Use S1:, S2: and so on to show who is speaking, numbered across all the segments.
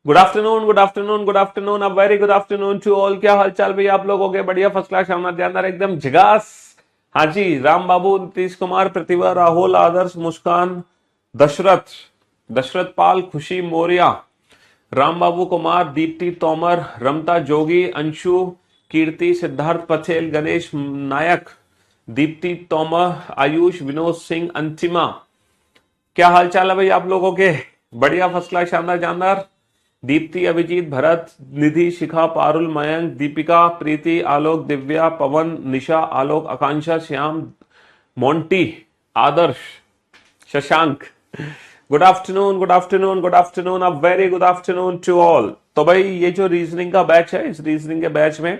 S1: Good afternoon, good afternoon, good afternoon, अब very good afternoon to all. क्या हाल चाल भैया आप लोगों के? बढ़िया, फर्स्ट क्लास, शानदार, जानदार, एकदम झगास। हाँ जी, राम बाबू, नीतीश कुमार, प्रतिभा, राहुल, आदर्श, मुस्कान, दशरथ, दशरथ पाल, खुशी मौर्य, राम बाबू कुमार, दीप्ति तोमर, रमता जोगी, अंशु, कीर्ति, सिद्धार्थ पटेल, गणेश नायक, दीप्ति तोमर, आयुष, विनोद सिंह, अंतिमा। क्या हाल चाल है भाई आप लोगों के? बढ़िया, फर्स्ट क्लास, शानदार, जानदार। Deepti, Abhijit, Bharat, Nidhi, Shikha, Parul, Mayank, Deepika, Preeti, Alok, Divya, Pawan, Nisha, Alok, Akanksha, Shyam, Monty, Adarsh, Shashank. Good afternoon, good afternoon, good afternoon, a very good afternoon to all. तो भाई ये जो रीजनिंग का बैच है, इस रीजनिंग के बैच में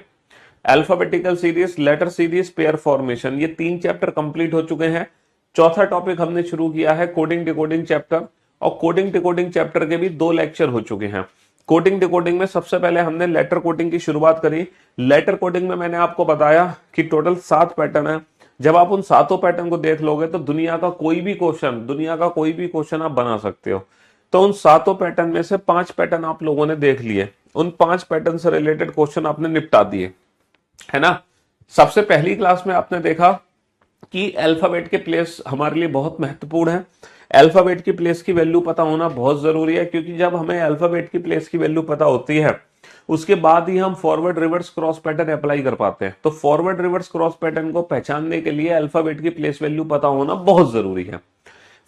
S1: alphabetical series, letter series, pair formation, ये 3 चैप्टर कंप्लीट हो चुके हैं। चौथा टॉपिक हमने शुरू किया है कोडिंग डिकोडिंग चैप्टर, और कोडिंग डिकोडिंग चैप्टर के भी 2 लेक्चर हो चुके हैं। कोडिंग डिकोडिंग में सबसे पहले हमने लेटर कोडिंग की शुरुआत करी। लेटर कोडिंग में मैंने आपको बताया कि टोटल 7 पैटर्न है। जब आप उन 7 पैटर्न को देख लोगे तो दुनिया का कोई भी क्वेश्चन आप बना सकते हो। तो उन 7 पैटर्न में से 5 पैटर्न आप लोगों ने देख लिए, उन 5 पैटर्न से रिलेटेड क्वेश्चन आपने निपटा दिए, है ना। सबसे पहली क्लास में आपने देखा कि अल्फाबेट के प्लेस हमारे लिए बहुत महत्वपूर्ण है। अल्फाबेट की प्लेस की वैल्यू पता होना बहुत जरूरी है, क्योंकि जब हमें अल्फाबेट की प्लेस की वैल्यू पता होती है उसके बाद ही हम forward reverse cross pattern apply कर पाते हैं। तो फॉरवर्ड रिवर्स क्रॉस पैटर्न को पहचानने के लिए अल्फाबेट की प्लेस वैल्यू पता होना बहुत जरूरी है।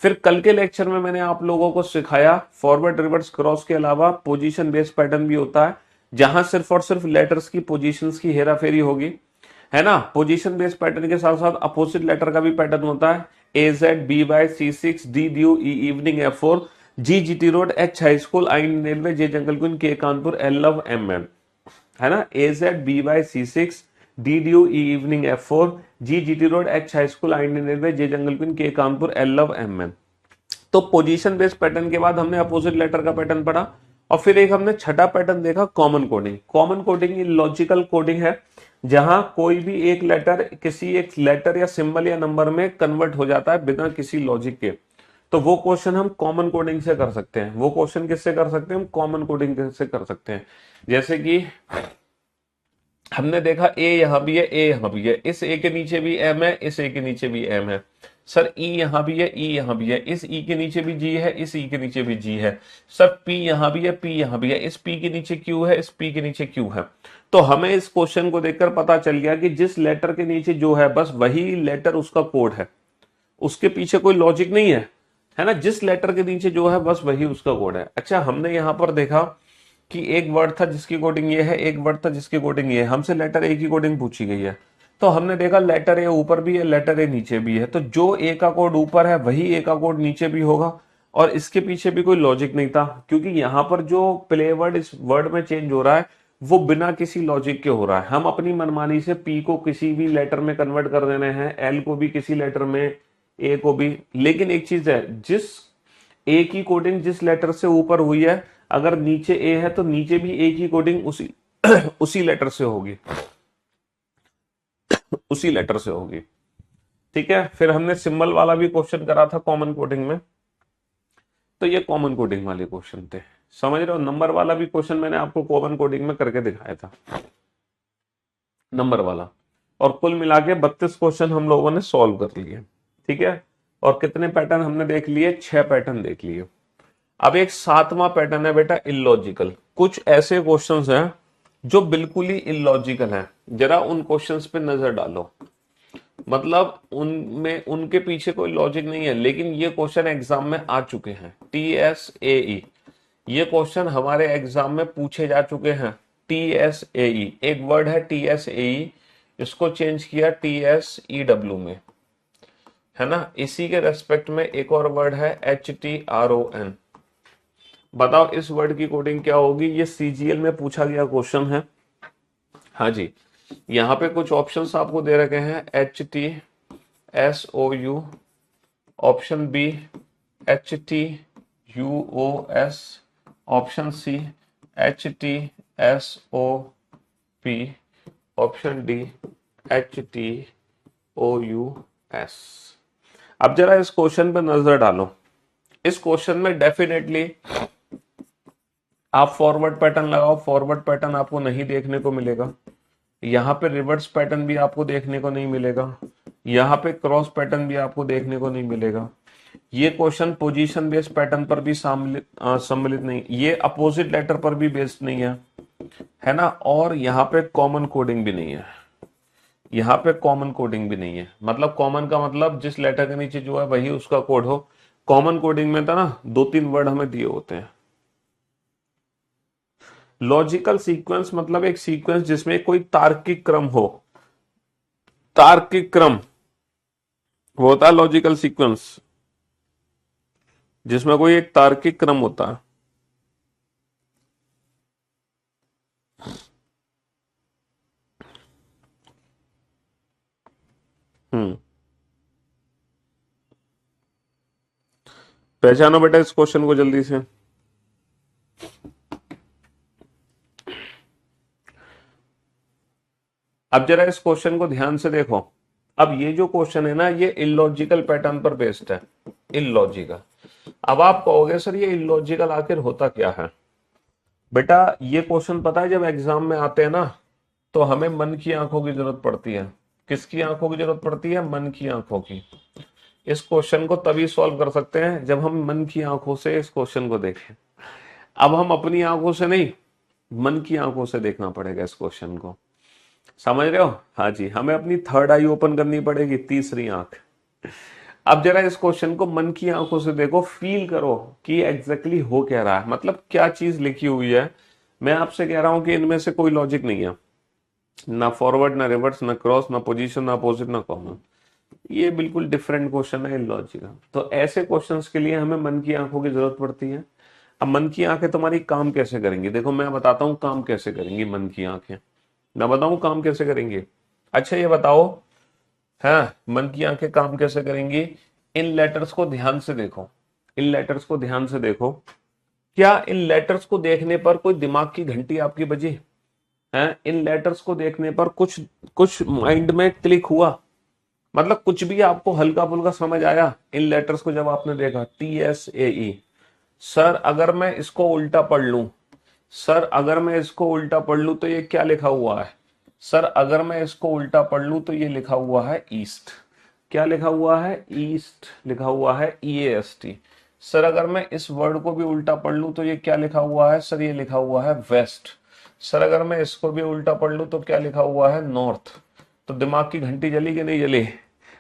S1: फिर कल के लेक्चर में मैंने आप लोगों को सिखाया फॉरवर्ड रिवर्स क्रॉस के अलावा पोजीशन बेस्ड पैटर्न भी होता है, जहां सिर्फ और सिर्फ लेटर्स की पोजीशंस की हेराफेरी होगी, है ना। पोजीशन बेस्ड पैटर्न के साथ साथ अपोजिट लेटर का भी पैटर्न होता है। A Z, B Y, C6, D due, E evening, F4, G GT road, H high school, I railway, J jungle queen, K Kanpur, L love, MM, है ना। A Z, B Y, C6, D due, E evening, F4, G GT road, H high school, I railway, J jungle queen, K Kanpur, L love, MM। तो position based pattern के बाद हमने opposite letter का pattern पढ़ा, और फिर एक हमने छठा पैटर्न देखा common coding. Common coding logical coding है, जहां कोई भी एक लेटर किसी एक लेटर या सिंबल या नंबर में कन्वर्ट हो जाता है बिना किसी लॉजिक के। तो वो क्वेश्चन हम कॉमन कोडिंग से कर सकते हैं। वो क्वेश्चन किससे कर सकते हैं? हम कॉमन कोडिंग से कर सकते हैं। जैसे कि हमने देखा ए यहां भी है, ए यहां भी है, इस ए के नीचे भी एम है, इस ए के नीचे भी एम है। सर ई यहां भी है, ई यहां भी है, इस ई के नीचे भी जी है, इस ई के नीचे भी जी है। सर पी यहां भी है, पी यहां भी है, इस पी के नीचे क्यू है, इस पी के नीचे क्यू है। तो हमें इस क्वेश्चन को देखकर पता चल गया कि जिस लेटर के नीचे जो है बस वही लेटर उसका कोड है, उसके पीछे कोई लॉजिक नहीं है ना। जिस लेटर के नीचे जो है बस वही उसका कोड है। अच्छा, हमने यहां पर देखा कि एक वर्ड था जिसकी कोडिंग ये है, एक वर्ड था जिसकी कोडिंग ये है। हमसे लेटर ए की कोडिंग पूछी गई है, तो हमने देखा लेटर ए ऊपर भी है, लेटर ए नीचे भी है। तो जो ए का कोड ऊपर है वही ए का कोड नीचे भी होगा, और इसके पीछे भी कोई लॉजिक नहीं था, क्योंकि यहां पर जो प्ले वर्ड इस वर्ड में चेंज हो रहा है वो बिना किसी लॉजिक के हो रहा है। हम अपनी मनमानी से पी को किसी भी लेटर में कन्वर्ट कर देने हैं, एल को भी किसी लेटर में, ए को भी। लेकिन एक चीज है, जिस ए की कोडिंग जिस लेटर से ऊपर हुई है, अगर नीचे ए है तो नीचे भी ए की कोडिंग उसी उसी लेटर से होगी, उसी लेटर से होगी। ठीक है। फिर हमने सिंबल वाला भी क्वेश्चन करा था कॉमन कोडिंग में, तो ये कॉमन कोडिंग वाले क्वेश्चन थे, समझ रहे हो। नंबर वाला भी क्वेश्चन मैंने आपको कॉमन कोडिंग में करके दिखाया था, नंबर वाला। और कुल मिला के 32 क्वेश्चन हम लोगों ने सॉल्व कर लिए। ठीक है। और कितने पैटर्न हमने देख लिए? 6 पैटर्न देख लिए। अब एक 7वां पैटर्न है बेटा, इलॉजिकल। कुछ ऐसे क्वेश्चंस हैं जो बिल्कुल ही इलॉजिकल हैं। जरा उन क्वेश्चंस पे नजर डालो, मतलब उनमें उनके पीछे कोई लॉजिक नहीं है, लेकिन ये क्वेश्चन एग्जाम में आ चुके हैं। TSAE, ये क्वेश्चन हमारे एग्जाम में पूछे जा चुके हैं। TSAE एक वर्ड है, TSAE, इसको चेंज किया TSEW में, है ना। इसी के रेस्पेक्ट में एक और वर्ड है HTRON। बताओ इस वर्ड की कोडिंग क्या होगी? ये CGL में पूछा गया क्वेश्चन है। हाँ जी, यहाँ पे कुछ ऑप्शंस आपको दे रखे हैं, HTSOU, option B HTUOS, option C HTSOP, option D HTOUS। अब जरा इस क्वेश्चन पे नजर डालो। इस क्वेश्चन में डेफिनेटली आप फॉरवर्ड पैटर्न लगाओ, फॉरवर्ड पैटर्न आपको नहीं देखने को मिलेगा। यहाँ पे रिवर्स पैटर्न भी आपको देखने को नहीं मिलेगा। यहाँ पे क्रॉस पैटर्न भी आपको देखने को नहीं मिलेगा। ये क्वेश्चन पोजीशन बेस्ड पैटर्न पर भी सम्मिलित नहीं, ये अपोजिट लेटर पर भी बेस्ड नहीं है ना। और यहाँ पे कॉमन कोडिंग भी नहीं है, यहाँ पे कॉमन कोडिंग भी नहीं है। मतलब कॉमन का मतलब जिस लेटर के नीचे जो है वही उसका कोड हो। कॉमन कोडिंग में था ना 2-3 वर्ड हमें दिए होते हैं। लॉजिकल सीक्वेंस मतलब एक सीक्वेंस जिसमें कोई तार्किक क्रम हो, तार्किक क्रम वो होता है लॉजिकल सीक्वेंस, जिसमें कोई एक तार्किक क्रम होता है। हम्म, पहचानो बेटा इस क्वेश्चन को जल्दी से। अब जरा इस क्वेश्चन को ध्यान से देखो। अब ये जो क्वेश्चन है ना ये इलॉजिकल पैटर्न पर बेस्ड है, इलॉजिकल। अब आप कहोगे सर ये इलॉजिकल आखिर होता क्या है? बेटा ये क्वेश्चन पता है जब एग्जाम में आते हैं ना तो हमें मन की आंखों की जरूरत पड़ती है। किसकी आंखों की जरूरत पड़ती है? मन की आंखों की। इस क्वेश्चन को तभी सॉल्व कर सकते हैं जब हम मन की आंखों से इस क्वेश्चन को देखें। अब हम अपनी आंखों से नहीं, मन की आंखों से देखना पड़ेगा इस क्वेश्चन को। समझ रहे हो? हाँ जी, हमें अपनी थर्ड आई ओपन करनी पड़ेगी, तीसरी आंख। अब जरा इस क्वेश्चन को मन की आंखों से देखो, फील करो कि एग्जैक्टली हो क्या रहा है, मतलब क्या चीज लिखी हुई है। मैं आपसे कह रहा हूं कि इनमें से कोई लॉजिक नहीं है, ना फॉरवर्ड ना रिवर्स ना क्रॉस ना पोजीशन ना अपोजिट ना कॉमन। ये बिल्कुल डिफरेंट क्वेश्चन है लॉजिक। तो ऐसे क्वेश्चंस के लिए हमें मन की आंखों की जरूरत पड़ती है। अब मन की आंखें तुम्हारी काम कैसे करेंगी? देखो मैं बताता हूं काम कैसे करेंगी मन की आंखें। मैं बताऊं काम कैसे करेंगे? अच्छा ये बताओ, हाँ मन की आंखें काम कैसे करेंगी? इन लेटर्स को ध्यान से देखो, इन लेटर्स को ध्यान से देखो। क्या इन लेटर्स को देखने पर कोई दिमाग की घंटी आपकी बजी है? इन लेटर्स को देखने पर कुछ कुछ माइंड में क्लिक हुआ? मतलब कुछ भी आपको हल्का फुल्का समझ आया इन लेटर्स को जब आपने देखा? TSAE। सर अगर मैं इसको उल्टा पढ़ लूं, सर अगर मैं इसको उल्टा पढ़ लूं तो ये क्या लिखा हुआ है? सर अगर मैं इसको उल्टा पढ़ लूं तो ये लिखा हुआ है ईस्ट। क्या लिखा हुआ है? ईस्ट लिखा हुआ है, EAST। सर अगर मैं इस वर्ड को भी उल्टा पढ़ लूं तो ये क्या लिखा हुआ है? सर ये लिखा हुआ है वेस्ट। सर अगर मैं इसको भी उल्टा पढ़ लूं तो क्या लिखा हुआ है? नॉर्थ। तो दिमाग की घंटी जली कि नहीं जली?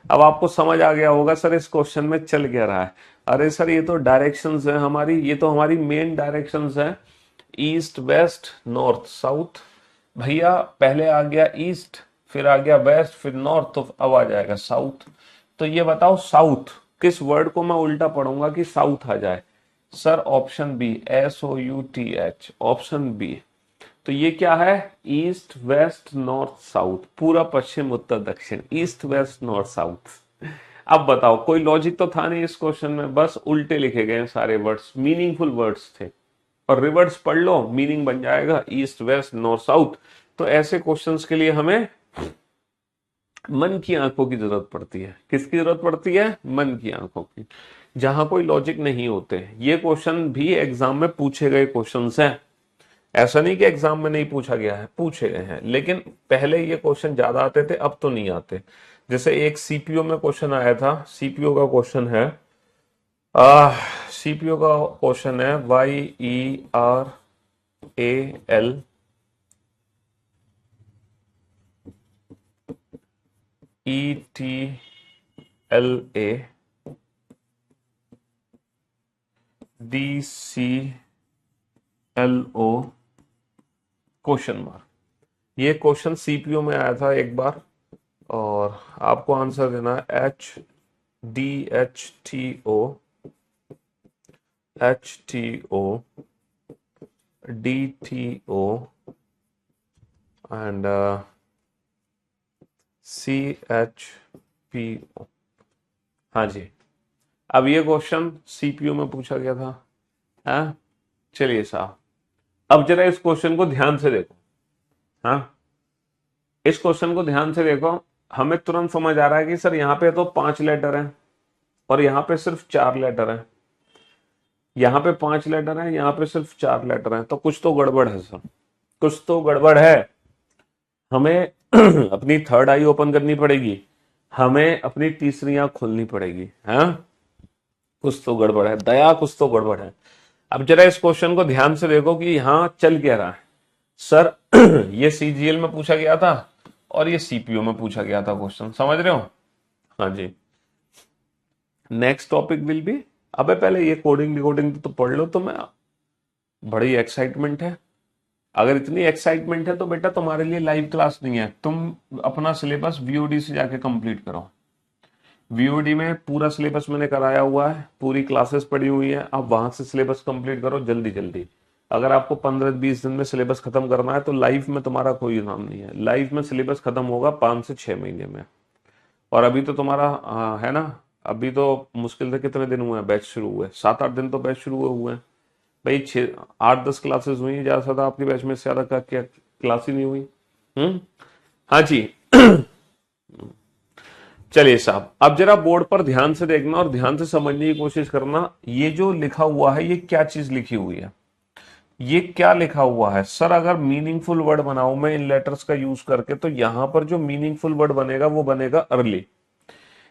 S1: अब आपको समझ आ गया होगा सर इस क्वेश्चन में चल क्या रहा है। अरे सर ये तो डायरेक्शंस है हमारी, ये तो हमारी मेन डायरेक्शंस है, ईस्ट वेस्ट नॉर्थ साउथ। भैया पहले आ गया ईस्ट, फिर आ गया वेस्ट, फिर नॉर्थ, तो अब आ जाएगा साउथ। तो ये बताओ साउथ किस वर्ड को मैं उल्टा पढ़ूंगा कि साउथ आ जाए? Sir option B, SOUTH, option B. तो ये क्या है? ईस्ट वेस्ट नॉर्थ साउथ, पूरा पश्चिम उत्तर दक्षिण, ईस्ट वेस्ट नॉर्थ साउथ। अब बताओ कोई लॉजिक तो था नहीं इस क्वेश्चन में, बस उल्टे लिखे गए सारे वर्ड्स, मीनिंगफुल वर्ड्स थे। और रिवर्स पढ़ लो मीनिंग बन जाएगा ईस्ट वेस्ट नॉर्थ साउथ। तो ऐसे क्वेश्चंस के लिए हमें मन की आंखों की जरूरत पड़ती है। किसकी जरूरत पड़ती है? मन की आंखों की, जहां कोई लॉजिक नहीं होते। ये क्वेश्चन भी एग्जाम में पूछे गए क्वेश्चंस हैं, ऐसा नहीं कि एग्जाम में नहीं पूछा गया है, पूछे गए हैं, लेकिन पहले ये क्वेश्चन ज्यादा आते थे, अब तो नहीं आते। जैसे एक सीपीओ में क्वेश्चन आया था, सीपीओ का क्वेश्चन है, सीपीओ का क्वेश्चन है YERAL ETLA DCLO question mark. ये क्वेश्चन सीपीओ में आया था एक बार, और आपको आंसर देना है HDHTO DTO एंड CHPO। हाँ जी, अब ये क्वेश्चन सीपीयू में पूछा गया था। हाँ चलिए साहब, अब जरा इस क्वेश्चन को ध्यान से देखो। हाँ इस क्वेश्चन को ध्यान से देखो, हमें तुरंत समझ आ रहा है कि सर यहाँ पे तो 5 लेटर हैं और यहाँ पे सिर्फ 4 लेटर हैं। यहाँ पे 5 लेटर हैं, यहाँ पे सिर्फ 4 लेटर हैं, तो कुछ तो गड़बड़ है सर, कुछ तो गड़बड़ है। हमें अपनी थर्ड आई ओपन करनी पड़ेगी, हमें अपनी तीसरी आंख खोलनी पड़ेगी। हाँ, कुछ तो गड़बड़ है दया, कुछ तो गड़बड़ है। अब जरा इस क्वेश्चन को ध्यान से देखो कि यहाँ चल क्या रहा है। सर ये सीजीएल में पूछा गया था और ये सीपीयू में पूछा गया था क्वेश्चन, समझ रहे हो? हाँ जी। नेक्स्ट टॉपिक विल बी, अबे पहले ये कोडिंग डिकोडिंग तो पढ़ लो। तुम्हें बड़ी एक्साइटमेंट है, अगर इतनी एक्साइटमेंट है तो बेटा तुम्हारे लिए लाइव क्लास नहीं है, तुम अपना सिलेबस वीओडी से जाके कंप्लीट करो। वीओडी में पूरा सिलेबस मैंने कराया हुआ है, पूरी क्लासेस पड़ी हुई है, आप वहां से सिलेबस कंप्लीट करो जल्दी जल्दी। अगर आपको 15-20 दिन में सिलेबस खत्म करना है तो लाइफ में तुम्हारा कोई नाम नहीं है। लाइफ में सिलेबस खत्म होगा 5 से 6 महीने में। और अभी तो तुम्हारा है ना, अभी तो मुश्किल से कितने दिन हुए हैं बैच शुरू हुए? 7-8 दिन तो बैच शुरू हुए हैं भाई। 6-8-10 क्लासेस हुई हैं, ज्यादा से ज्यादा आपकी बैच में से ज्यादा क्या क्लास ही नहीं हुई। हम्म। हाँ जी। चलिए साहब, अब जरा बोर्ड पर ध्यान से देखना और ध्यान से समझने की कोशिश करना। ये जो लिखा हुआ है ये क्या चीज लिखी हुई है, ये क्या लिखा हुआ है? सर अगर मीनिंगफुल वर्ड बनाऊं मैं इन लेटर्स का यूज करके, तो यहां पर जो मीनिंगफुल वर्ड बनेगा वो बनेगा अर्ली,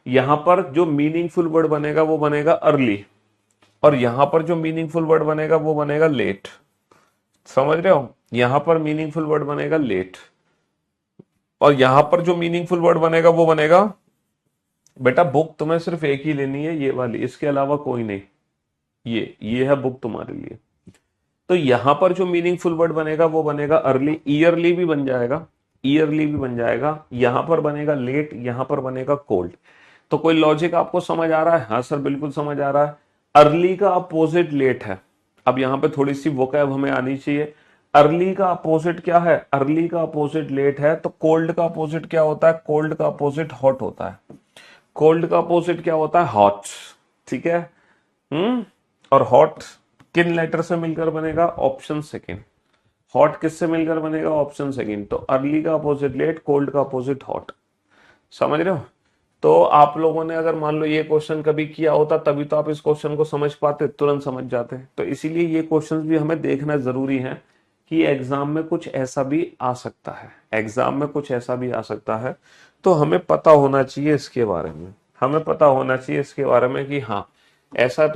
S1: यहां पर जो मीनिंगफुल वर्ड बनेगा वो बनेगा अर्ली, और यहां पर जो मीनिंगफुल वर्ड बनेगा वो बनेगा लेट। समझ रहे हो? यहां पर मीनिंगफुल वर्ड बनेगा लेट, और यहां पर जो मीनिंगफुल वर्ड बनेगा वो बनेगा। बेटा बुक तुम्हें सिर्फ एक ही लेनी है, ये वाली, इसके अलावा कोई नहीं। ये है बुक तुम्हारे लिए। तो यहां पर जो मीनिंगफुल वर्ड बनेगा वो बनेगा अर्ली, ईयरली भी बन जाएगा, ईयरली भी बन जाएगा। यहां पर बनेगा लेट, यहां पर बनेगा कोल्ड। तो कोई लॉजिक आपको समझ आ रहा है? हाँ सर बिल्कुल समझ आ रहा है। अर्ली का अपोजिट लेट है। अब यहां पे थोड़ी सी वोकैब हमें आनी चाहिए। अर्ली का अपोजिट क्या है? अर्ली का अपोजिट लेट है। तो कोल्ड का अपोजिट क्या होता है? कोल्ड का अपोजिट हॉट होता है। कोल्ड का अपोजिट क्या होता है? हॉट। ठीक है। और हॉट किन लेटर से मिलकर बनेगा? Option second. हॉट किससे मिलकर बनेगा? Option second. तो अर्ली का अपोजिट लेट, कोल्ड का अपोजिट हॉट। समझ रहे हो? तो आप लोगों ने अगर मान लो ये क्वेश्चन कभी किया होता तभी तो आप इस क्वेश्चन को समझ पाते, तुरंत समझ जाते। तो इसीलिए ये क्वेश्चंस भी हमें देखना जरूरी है कि एग्जाम में कुछ ऐसा भी आ सकता है, एग्जाम में कुछ ऐसा भी आ सकता है। तो हमें पता होना चाहिए इसके बारे में, हमें पता होना चाहिए इसके बारे में कि हाँ, ऐसा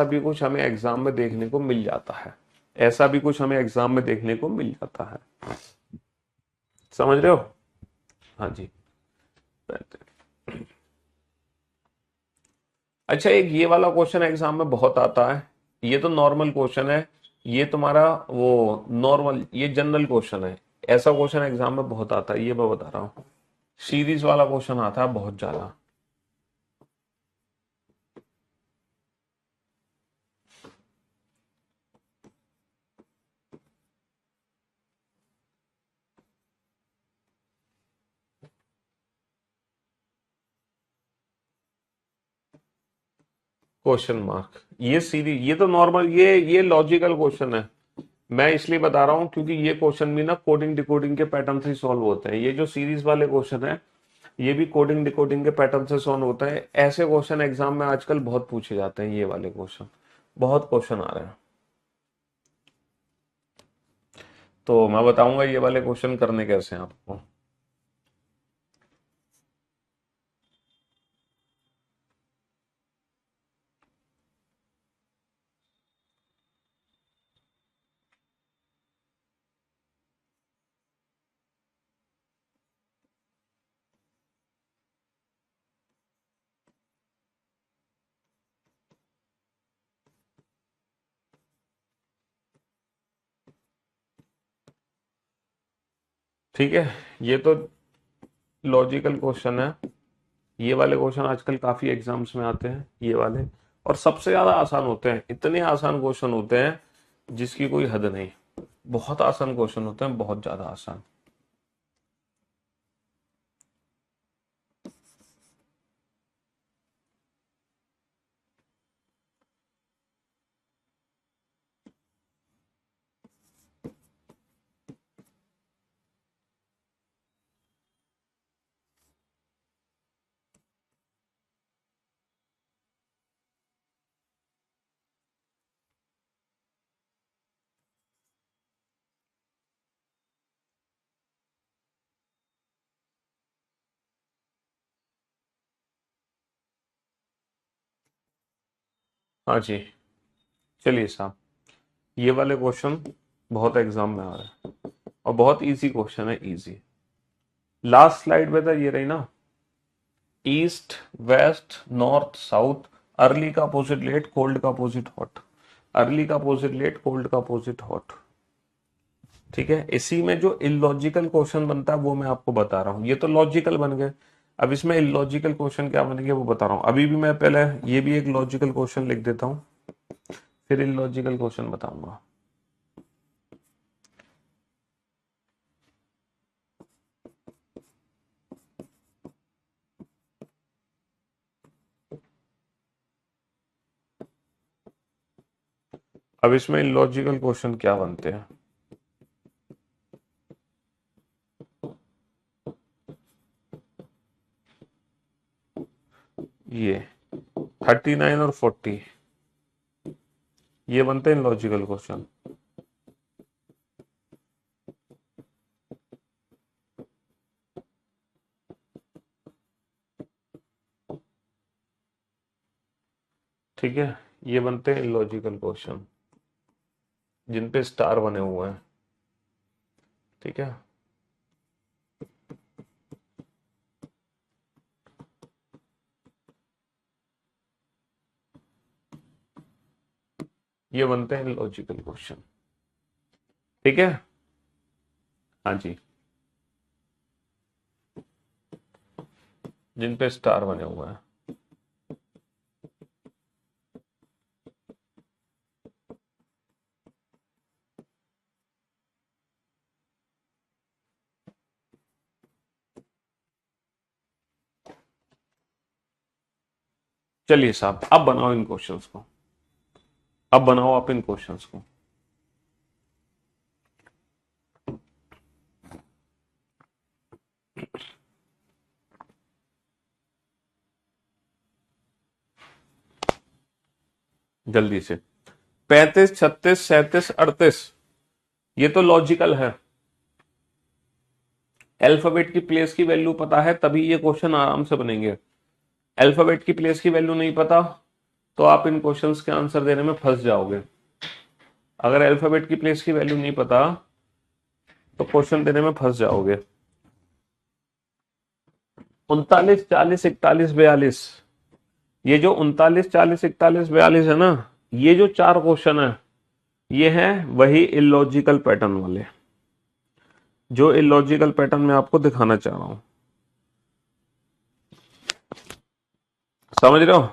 S1: भी कुछ हमें एग्जाम में देखने को मिल जाता है, ऐसा भी कुछ हमें एग्जाम में देखने को मिल जाता है। समझ रहे हो? हाँ जी। अच्छा, एक ये वाला क्वेश्चन एग्जाम में बहुत आता है, ये तो नॉर्मल क्वेश्चन है, ये तुम्हारा वो नॉर्मल, ये जनरल क्वेश्चन है। ऐसा क्वेश्चन एग्जाम में बहुत आता है, ये मैं बता रहा हूँ। सीरीज वाला क्वेश्चन आता है बहुत ज्यादा। क्वेश्चन मार्क, ये सीरीज, ये तो नॉर्मल, ये लॉजिकल क्वेश्चन है। मैं इसलिए बता रहा हूं क्योंकि ये क्वेश्चन भी ना कोडिंग डिकोडिंग के पैटर्न से सॉल्व होते हैं। ये जो सीरीज वाले क्वेश्चन है ये भी कोडिंग डिकोडिंग के पैटर्न से सॉल्व होते हैं। ऐसे क्वेश्चन एग्जाम में आजकल बहुत पूछे जाते हैं, ये वाले क्वेश्चन बहुत क्वेश्चन आ रहे हैं। तो मैं बताऊंगा ये वाले क्वेश्चन करने कैसे हैं आपको। ठीक है, ये तो लॉजिकल क्वेश्चन है। ये वाले क्वेश्चन आजकल काफी एग्जाम्स में आते हैं, ये वाले, और सबसे ज्यादा आसान होते हैं। इतने आसान क्वेश्चन होते हैं जिसकी कोई हद नहीं। बहुत आसान क्वेश्चन होते हैं, बहुत ज्यादा आसान। हाँ जी, चलिए साहब, ये वाले क्वेश्चन बहुत एग्जाम में आ रहे हैं और बहुत इजी क्वेश्चन है, इजी। लास्ट स्लाइड में था, ये रही ना, east, west, north, south, early का अपोजिट लेट, कोल्ड का अपोजिट हॉट, अर्ली का अपोजिट लेट, कोल्ड का अपोजिट हॉट। ठीक है, इसी में जो इलॉजिकल क्वेश्चन बनता है वो मैं आपको बता रहा हूं, ये तो लॉजिकल बन गए। अब इसमें इलॉजिकल क्वेश्चन क्या बनेंगे वो बता रहा हूं। अभी भी मैं पहले ये भी एक लॉजिकल क्वेश्चन लिख देता हूं, फिर इलॉजिकल क्वेश्चन बताऊंगा। अब इसमें इलॉजिकल क्वेश्चन क्या बनते हैं, ये 39 और 40, ये बनते हैं लॉजिकल क्वेश्चन। ठीक है, ये बनते हैं लॉजिकल क्वेश्चन जिन पे स्टार बने हुए हैं। ठीक है, ये बनते हैं लॉजिकल क्वेश्चन। ठीक है, हाँ जी, जिन पे स्टार बने हुए हैं। चलिए साहब, अब बनाओ इन क्वेश्चंस को, अब बनाओ आप इन क्वेश्चंस को। जल्दी से, 35, 36, 37, 38, ये तो लॉजिकल है। अल्फाबेट की प्लेस की वैल्यू पता है तभी ये क्वेश्चन आराम से बनेंगे। अल्फाबेट की प्लेस की वैल्यू नहीं पता तो आप इन क्वेश्चंस के आंसर देने में फंस जाओगे। अगर अल्फाबेट की प्लेस की वैल्यू नहीं पता तो क्वेश्चन देने में फंस जाओगे। 39, 40, 41, 42, ये जो 39, 40, 41, 42 है ना, ये जो चार क्वेश्चन है, ये हैं वही इलॉजिकल पैटर्न वाले, जो इलॉजिकल पैटर्न मैं आपको दिखाना चाह रहा हूं। समझ रहे हो?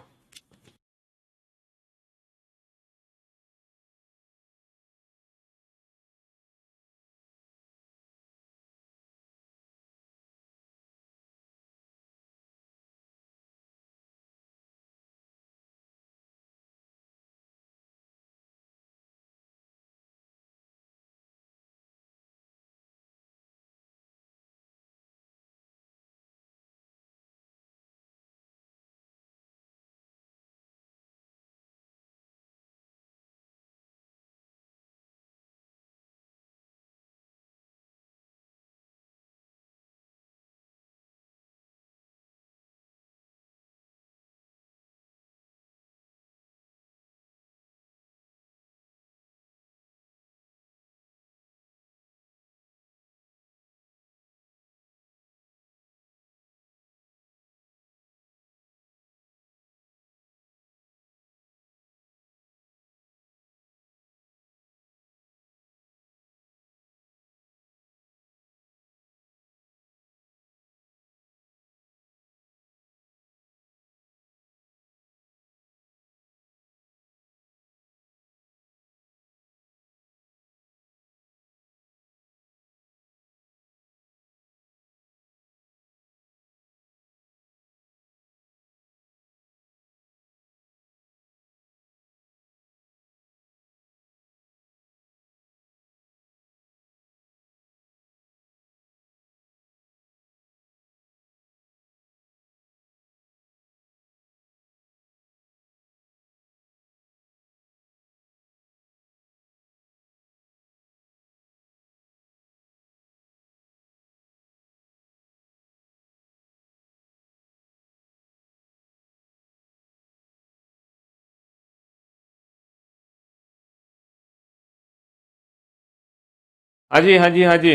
S1: हाँ जी, हाँ जी, हाँ जी।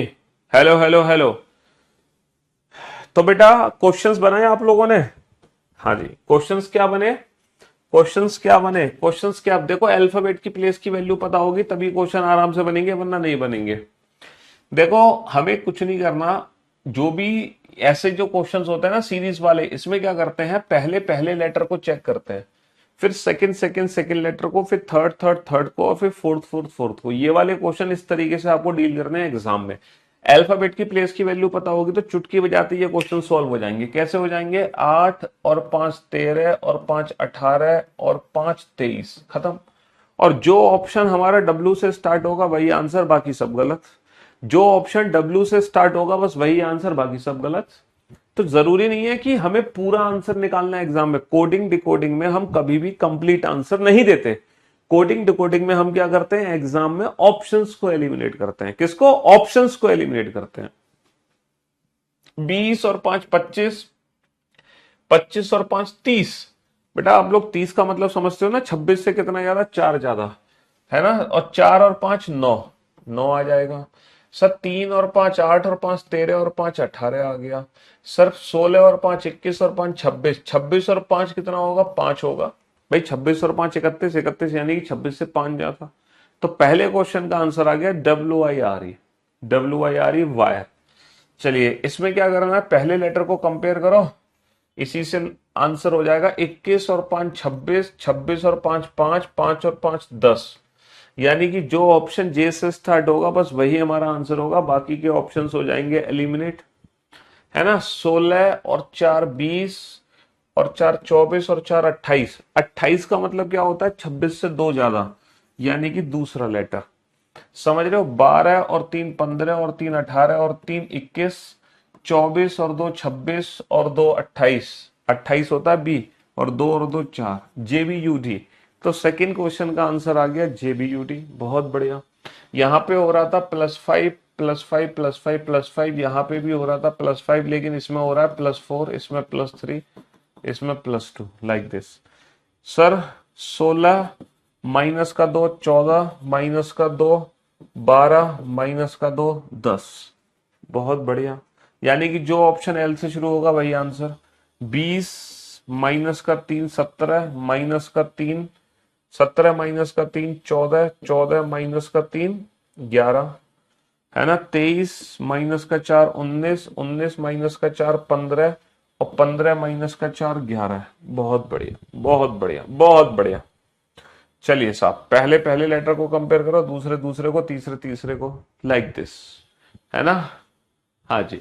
S1: Hello hello hello. तो बेटा क्वेश्चंस बनाए आप लोगों ने? हाँ जी, क्वेश्चंस क्या बने? क्वेश्चंस क्या बने? क्वेश्चंस क्या, आप देखो अल्फाबेट की प्लेस की वैल्यू पता होगी तभी क्वेश्चन आराम से बनेंगे, वरना नहीं बनेंगे। देखो, हमें कुछ नहीं करना। जो भी ऐसे जो क्वेश्चंस होते हैं ना सीरीज वाले, इसमें क्या करते हैं, पहले पहले लेटर को चेक करते हैं, फिर सेकंड सेकंड सेकंड लेटर को, फिर थर्ड थर्ड थर्ड को, और फिर फोर्थ फोर्थ फोर्थ को। ये वाले क्वेश्चन इस तरीके से आपको डील करने हैं एग्जाम में। अल्फाबेट की प्लेस की वैल्यू पता होगी तो चुटकी बजाते ये क्वेश्चन सॉल्व हो जाएंगे। कैसे हो जाएंगे? 8 और 5 13 और 5 18 और 5 23, खत्म। और जो ऑप्शन हमारा डब्ल्यू से स्टार्ट होगा वही आंसर, बाकी सब गलत। जो ऑप्शन डब्ल्यू से स्टार्ट होगा बस वही आंसर, बाकी सब गलत। तो जरूरी नहीं है कि हमें पूरा आंसर निकालना है एग्जाम में। कोडिंग डिकोडिंग में हम कभी भी कंप्लीट आंसर नहीं देते। कोडिंग डिकोडिंग में हम क्या करते हैं, एग्जाम में ऑप्शंस को एलिमिनेट करते हैं। किसको? ऑप्शंस को एलिमिनेट करते हैं। 20 और 5 25, 25 और 5 30। बेटा आप लोग 30 का मतलब समझते हो ना? 26 से कितना ज्यादा? 4 ज्यादा, है ना? और 4 और 5 9, 9 आ जाएगा। सर 3 और 5 8 और 5 13 और 5 18 आ गया। सर 16 और 5 21 और 5 26, 26 और 5 कितना होगा? 5 होगा। भाई 26 और 5 31, 31 यानी कि 26 से 5 जाता। तो पहले क्वेश्चन का आंसर आ गया WIRE। WIRE। चलिए इसमें क्या करना है, पहले लेटर को कंपेयर करो, इसी से आंसर हो जाएगा। 21 और 5 26, 26 और 5 5, 5 और 5 10। यानी कि जो ऑप्शन जे से स्टार्ट होगा बस वही हमारा आंसर होगा, बाकी के ऑप्शंस हो जाएंगे एलिमिनेट, है ना? 16 और 4 20 और 4 24 और 4 28। 28 का मतलब क्या होता है? 26 से 2 ज्यादा, यानी कि दूसरा लेटर। समझ रहे हो? 12 और 3 15 और 3 18 और 3 21, 24 और 2 26 और 2 28। 28 होता है बी, और 2 और 2 4, JBUD। तो सेकंड क्वेश्चन का आंसर आ गया JBUD। बहुत बढ़िया। यहां पे हो रहा था +5 +5 +5 +5, यहां पे भी हो रहा था +5, लेकिन इसमें हो रहा है +4, इसमें +3, इसमें +2, लाइक दिस। सर 16 माइनस का 2 14, माइनस का 2 12, माइनस का 2 10। बहुत बढ़िया। यानी कि जो ऑप्शन एल से शुरू होगा वही आंसर। 20 माइनस का 3 17, माइनस का 3 17, माइनस का 3 14, 14 माइनस का 3 11, है ना? 23 माइनस का 4 19, 19 माइनस का 4 15, और 15 माइनस का 4 11। बहुत बढ़िया, बहुत बढ़िया, बहुत बढ़िया। चलिए साहब, पहले पहले लेटर को कंपेयर करो, दूसरे दूसरे को, तीसरे तीसरे को, लाइक दिस, है ना? हाँ जी।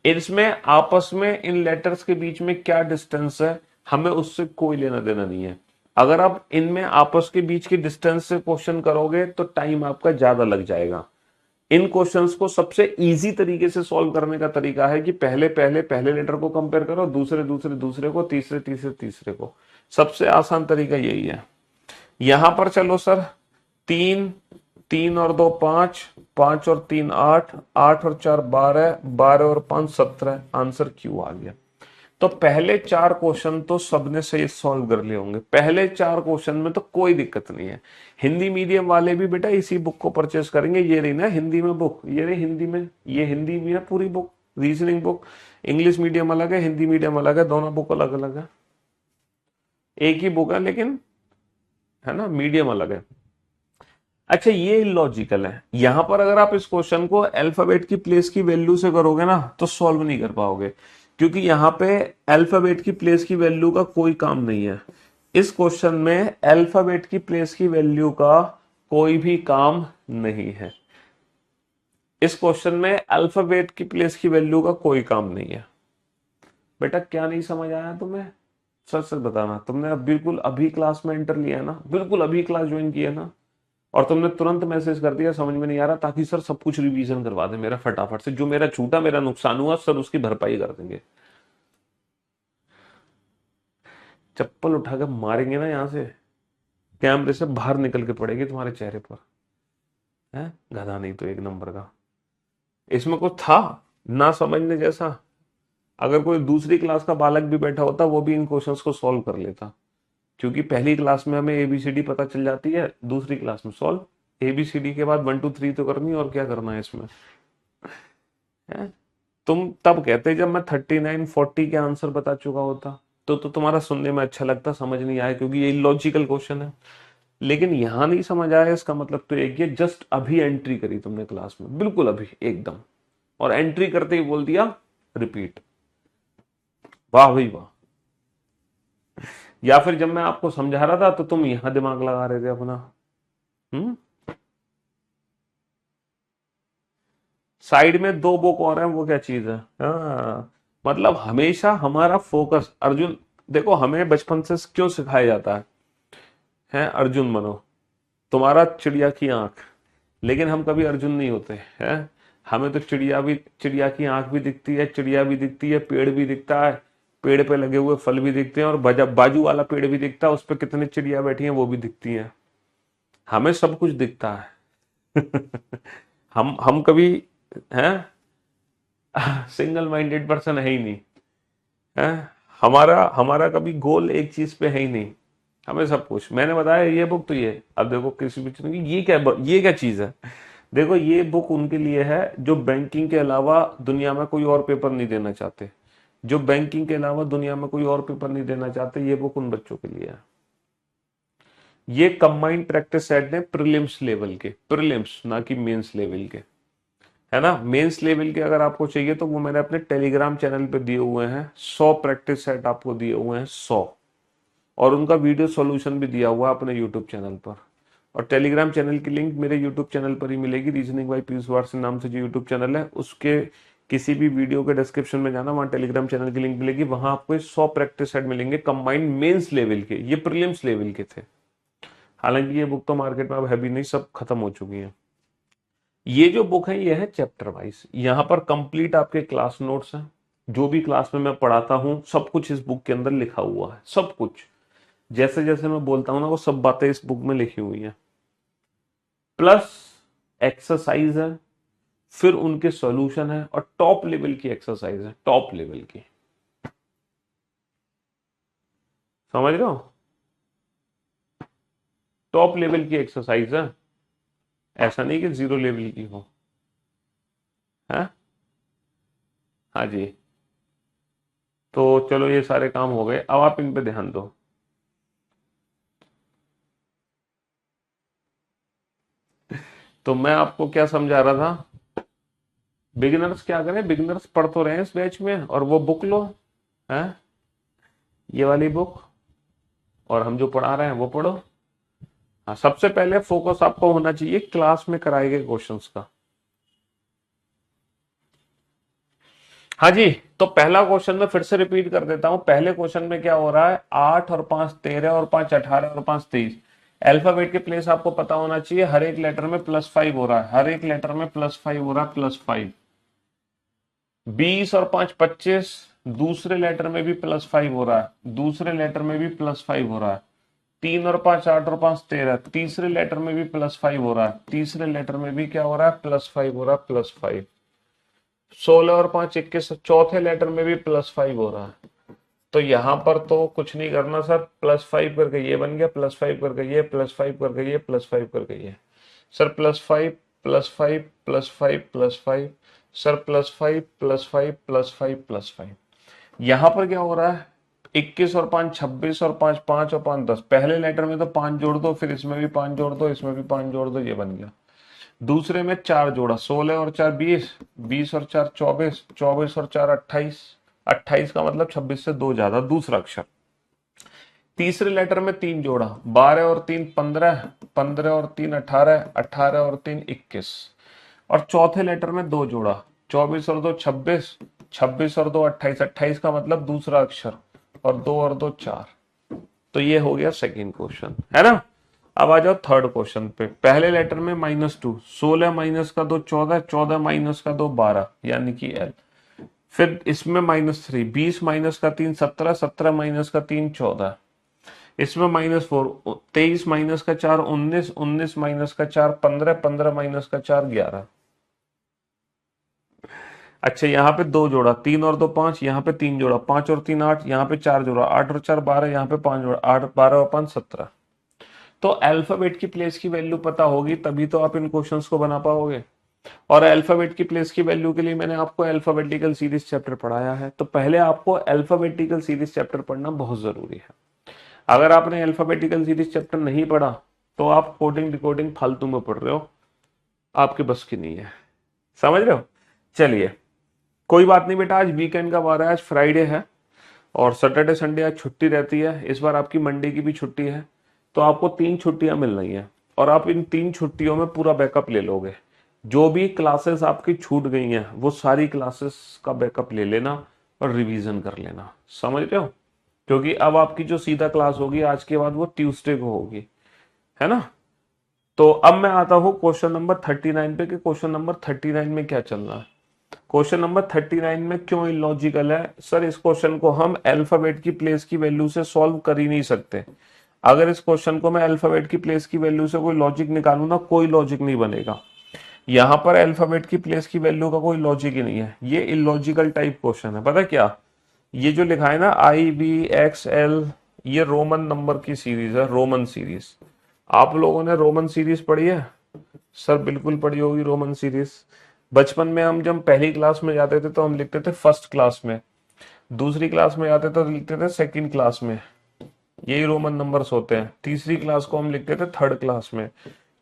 S1: इसमें आपस में इन लेटर्स के बीच में क्या डिस्टेंस है, हमें उससे कोई लेना देना नहीं है। अगर आप इनमें आपस के बीच की डिस्टेंस से क्वेश्चन करोगे तो टाइम आपका ज्यादा लग जाएगा। इन क्वेश्चंस को सबसे इजी तरीके से सॉल्व करने का तरीका है कि पहले पहले पहले लेटर को कंपेयर करो, दूसरे दूसरे दूसरे को, तीसरे तीसरे तीसरे को। सबसे आसान तरीका यही है। यहां पर चलो सर, 3 3 और 2 5, 5 और 3 8, 8 और 4 12, 12 और 5 17, आंसर क्यू आ गया। तो पहले 4 क्वेश्चन तो सबने सही सॉल्व कर लिए होंगे। पहले 4 क्वेश्चन में तो कोई दिक्कत नहीं है। हिंदी मीडियम वाले भी बेटा इसी बुक को परचेस करेंगे। ये रही ना हिंदी में बुक, ये रही हिंदी में, ये हिंदी में है पूरी book, reasoning book. English medium अलग है, हिंदी मीडियम अलग है, दोनों बुक अलग अलग है। एक ही बुक है लेकिन, है ना, मीडियम अलग है। अच्छा ये लॉजिकल है। यहां पर अगर आप इस क्वेश्चन को अल्फाबेट की प्लेस की वैल्यू से करोगे ना तो सॉल्व नहीं कर पाओगे, क्योंकि यहां पे अल्फाबेट की प्लेस की वैल्यू का कोई काम नहीं है। इस क्वेश्चन में अल्फाबेट की प्लेस की वैल्यू का कोई भी काम नहीं है। इस क्वेश्चन में अल्फाबेट की प्लेस की वैल्यू का कोई काम नहीं है। बेटा क्या नहीं समझ आया तुम्हें? सच सच बताना। तुमने अब बिल्कुल अभी क्लास में एंटर लिया है ना, बिल्कुल अभी क्लास ज्वाइन किया है ना, और तुमने तुरंत मैसेज कर दिया समझ में नहीं आ रहा, ताकि सर सब कुछ रिवीजन करवा दे मेरा फटाफट से, जो मेरा छूटा, मेरा नुकसान हुआ सर उसकी भरपाई कर देंगे। चप्पल उठा कर मारेंगे ना यहां से, कैमरे से बाहर निकल के पड़ेगी तुम्हारे चेहरे पर। है गधा नहीं तो एक नंबर का। इसमें कुछ था ना समझने जैसा? अगर कोई दूसरी क्लास का बालक भी बैठा होता वो भी इन क्वेश्चंस को सॉल्व कर लेता, क्योंकि पहली क्लास में हमें ABCD पता चल जाती है, दूसरी क्लास में सॉल्व ABCD के बाद 1 2 3 तो करनी है, और क्या करना है इसमें है? तुम तब कहते जब मैं 39 40 के आंसर बता चुका होता, तो तुम्हारा सुनने में अच्छा लगता, समझ नहीं आया क्योंकि ये लॉजिकल क्वेश्चन है। लेकिन यहां नहीं समझ आया, इसका मतलब तो एक, ये जस्ट अभी एंट्री करी तुमने क्लास में, बिल्कुल अभी एकदम, और एंट्री करते ही बोल दिया रिपीट। वाह भाई वाह। या फिर जब मैं आपको समझा रहा था तो तुम यहां दिमाग लगा रहे थे अपना। हम्म। साइड में 2 बुक और हैं, वो क्या चीज है? हाँ, मतलब हमेशा हमारा फोकस अर्जुन, देखो हमें बचपन से क्यों सिखाया जाता है अर्जुन बनो, तुम्हारा चिड़िया की आंख, लेकिन हम कभी अर्जुन नहीं होते हैं। हमें तो चिड़िया की आंख भी दिखती है, चिड़िया भी दिखती है, पेड़ भी दिखता है, पेड़ पे लगे हुए फल भी दिखते हैं, और बाजू वाला पेड़ भी दिखता है, उस पर कितनी चिड़िया बैठी हैं वो भी दिखती हैं। हमें सब कुछ दिखता है। हम कभी हैं सिंगल माइंडेड पर्सन है ही नहीं है। हमारा हमारा कभी गोल एक चीज पे है ही नहीं, हमें सब कुछ। मैंने बताया ये बुक तो ये, अब देखो किसी भी चीज की ये क्या चीज है। देखो ये बुक उनके लिए है जो बैंकिंग के अलावा दुनिया में कोई और पेपर नहीं देना चाहते, जो बैंकिंग के अलावा दुनिया में कोई और पेपर नहीं देना चाहते, ये बुक उन बच्चों के लिए है। ये कंबाइंड प्रैक्टिस सेट है प्रीलिम्स लेवल के, प्रीलिम्स ना कि मेंस लेवल के, है ना। मेंस लेवल के अगर आपको चाहिए तो वो मैंने अपने टेलीग्राम चैनल पे दिए हुए हैं, 100 प्रैक्टिस सेट आपको दिए हुए हैं, 100, और उनका वीडियो सॉल्यूशन भी दिया हुआ है अपने यूट्यूब चैनल पर। और टेलीग्राम चैनल की लिंक मेरे यूट्यूब चैनल पर ही मिलेगी, रीजनिंग बाय पीयूष वाटसन नाम से जो यूट्यूब चैनल है, उसके किसी भी वीडियो के डिस्क्रिप्शन में जाना, वहां टेलीग्राम चैनल की लिंक मिलेगी, वहां आपको 100 प्रैक्टिस सेट मिलेंगे कंबाइंड मेंस लेवल के, ये प्रीलिम्स लेवल के थे। हालांकि ये बुक तो मार्केट में अब है भी नहीं, सब खत्म हो चुकी है। ये जो बुक है ये है चैप्टर वाइज, यहाँ पर कंप्लीट आपके क्लास नोट्स हैं, जो भी क्लास में मैं पढ़ाता हूँ सब कुछ इस बुक के अंदर लिखा हुआ है, सब कुछ जैसे जैसे मैं बोलता हूं ना वो सब बातें इस बुक में लिखी हुई हैं, प्लस एक्सरसाइज है, फिर उनके सॉल्यूशन है, और टॉप लेवल की एक्सरसाइज है, टॉप लेवल की, समझ रहे हो, टॉप लेवल की एक्सरसाइज है, ऐसा नहीं कि 0 लेवल की हो है। हाँ जी। तो चलो ये सारे काम हो गए, अब आप इन पे ध्यान दो। तो मैं आपको क्या समझा रहा था, बिगिनर्स क्या करें, बिगिनर्स पढ़ तो रहे हैं इस बैच में, और वो बुक लो है, ये वाली बुक, और हम जो पढ़ा रहे हैं वो पढ़ो। हाँ, सबसे पहले फोकस आपको होना चाहिए क्लास में कराए गए क्वेश्चंस का। हाँ जी। तो पहला क्वेश्चन में फिर से रिपीट कर देता हूं, पहले क्वेश्चन में क्या हो रहा है, 8 और 5 13 और 5 18 और 5 23, अल्फाबेट के प्लेस आपको पता होना चाहिए, हर एक लेटर में +5 हो रहा है, हर एक लेटर में +5 हो रहा है, +5। 20 और 5 25, दूसरे लेटर में भी +5 हो रहा है, दूसरे लेटर में भी +5 हो रहा है। 3 और 5 8 और 5 13, तीसरे लेटर में भी +5 हो रहा है, तीसरे लेटर में भी क्या हो रहा है, +5 हो रहा है, +5। 16 और 5 21, चौथे लेटर में भी +5 हो रहा है। तो यहां पर तो कुछ नहीं करना सर, +5 करके ये बन गया, +5 करके ये, +5 करके ये, +5 करके ये, सर +5 +5 +5 +5, सर +5 +5 +5 +5। यहां पर क्या हो रहा है, 21 और 5 26 और 5 5 और 5 10, पहले लेटर में तो 5 जोड़ दो, फिर इसमें भी 5 जोड़ दो, इसमें भी 5 जोड़ दो, ये बन गया। दूसरे में 4 जोड़ा, 16 और 4 20, 20 और 4 24, 24 और 4 28, 28 का मतलब 26 से 2 ज्यादा, दूसरा अक्षर। तीसरे लेटर में 3 जोड़ा, 12 और 3 15, 15 और 3 18, 18 और 3 21, और चौथे लेटर में 2 जोड़ा, 24 और 2 26, 26 और 2 28, 28 का मतलब दूसरा अक्षर, और 2 और 2 4। तो ये हो गया सेकंड क्वेश्चन, है ना। अब आ जाओ थर्ड क्वेश्चन पे, पहले लेटर में -2, 16 माइनस का 2 14, 14 माइनस का 2 12, यानी कि L। फिर इसमें -3, 20 माइनस का 3 17, 17 माइनस का 3 14, इसमें -4, 23 माइनस का 4 19, 19 माइनस का 4 15, 15 माइनस का 4 11। अच्छा यहाँ पे 2 जोड़ा, 3 और 2 5, यहाँ पे 3 जोड़ा, 5 और 3 8, यहाँ पे 4 जोड़ा, 8 और 4 12, यहाँ पे 5 जोड़ा, 8 12 और 5 17। तो अल्फाबेट की प्लेस की वैल्यू पता होगी तभी तो आप इन क्वेश्चंस को बना पाओगे। और अल्फाबेट की प्लेस की वैल्यू के लिए मैंने आपको अल्फाबेटिकल सीरीज चैप्टर पढ़ाया है, तो पहले आपको अल्फाबेटिकल सीरीज चैप्टर पढ़ना बहुत जरूरी है। अगर आपने अल्फाबेटिकल सीरीज चैप्टर नहीं पढ़ा तो आप कोडिंग डिकोडिंग फालतू में पढ़ रहे हो, आपके बस की नहीं है। समझ रहे हो? चलिए, कोई बात नहीं बेटा, आज वीकेंड का वार है, आज फ्राइडे है और सैटरडे संडे आज छुट्टी रहती है। इस बार आपकी मंडे की भी छुट्टी है, तो आपको 3 छुट्टियां मिल रही हैं और आप इन 3 छुट्टियों में पूरा बैकअप ले लोगे। जो भी क्लासेस आपकी छूट गई हैं वो सारी क्लासेस का बैकअप ले लेना और रिवीजन कर लेना। समझ रहे हो? क्योंकि अब आपकी जो सीधा क्लास होगी आज के बाद वो ट्यूसडे को होगी, है ना। तो अब मैं आता हूं क्वेश्चन नंबर 39 पे कि क्वेश्चन नंबर 39 में क्या चल रहा है। क्वेश्चन नंबर 39 में क्यों इलॉजिकल है? सर, इस क्वेश्चन को हम अल्फाबेट की प्लेस की वैल्यू से सॉल्व कर ही नहीं सकते। अगर इस क्वेश्चन को मैं अल्फाबेट की प्लेस की वैल्यू से कोई लॉजिक निकालू ना, कोई लॉजिक नहीं बनेगा। यहां पर अल्फाबेट की प्लेस की वैल्यू का कोई लॉजिक ही नहीं है, ये इलॉजिकल टाइप क्वेश्चन है। पता क्या, ये जो लिखा है ना IBXL, ये रोमन नंबर की सीरीज है, रोमन सीरीज। आप लोगों ने रोमन सीरीज पढ़ी है? सर बिल्कुल पढ़ी होगी रोमन सीरीज। बचपन में हम जब पहली क्लास में जाते थे तो हम लिखते थे फर्स्ट क्लास में, दूसरी क्लास में जाते थे तो लिखते थे सेकंड क्लास में, यही रोमन नंबर्स होते हैं। तीसरी क्लास को हम लिखते थे थर्ड क्लास में,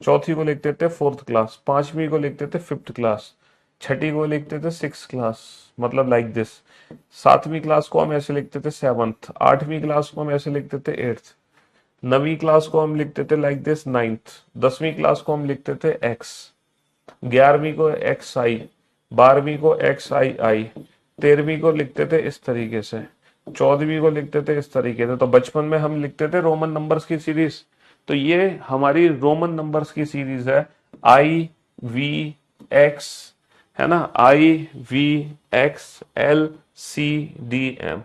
S1: चौथी को लिखते थे फोर्थ क्लास, पांचवी को लिखते थे फिफ्थ क्लास, छठी को लिखते थे सिक्स क्लास, मतलब लाइक दिस। सातवीं क्लास को हम ऐसे लिखते थे सेवंथ, आठवीं क्लास को हम ऐसे लिखते थे एट्थ, नवीं क्लास को हम लिखते थे लाइक दिस नाइन्थ, 10वीं क्लास को हम लिखते थे एक्स, 11वीं को एक्स आई, 12वीं को XII, 13वीं को लिखते थे इस तरीके से, 14वीं को लिखते थे इस तरीके से। तो बचपन में हम लिखते थे रोमन नंबर्स की सीरीज, तो ये हमारी रोमन नंबर्स की सीरीज है IVX, है ना, IVXLCDM।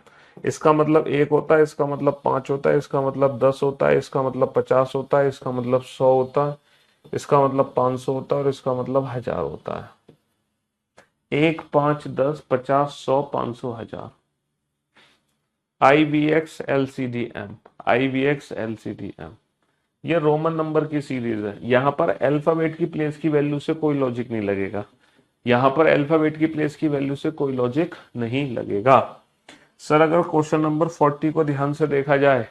S1: इसका मतलब 1 होता है, इसका मतलब 5 होता है, इसका मतलब 10 होता है, इसका मतलब 50 होता है, इसका मतलब 100 होता है, इसका मतलब 500 होता है और इसका मतलब 1000 होता है। 1, 5, 10, 50, 100, 500, 1000। IVXLCDM, IVXLCDM, ये रोमन नंबर की सीरीज है। यहां पर अल्फाबेट की प्लेस की वैल्यू से कोई लॉजिक नहीं लगेगा, यहां पर अल्फाबेट की प्लेस की वैल्यू से कोई लॉजिक नहीं लगेगा। सर, अगर क्वेश्चन नंबर 40 को ध्यान से देखा जाए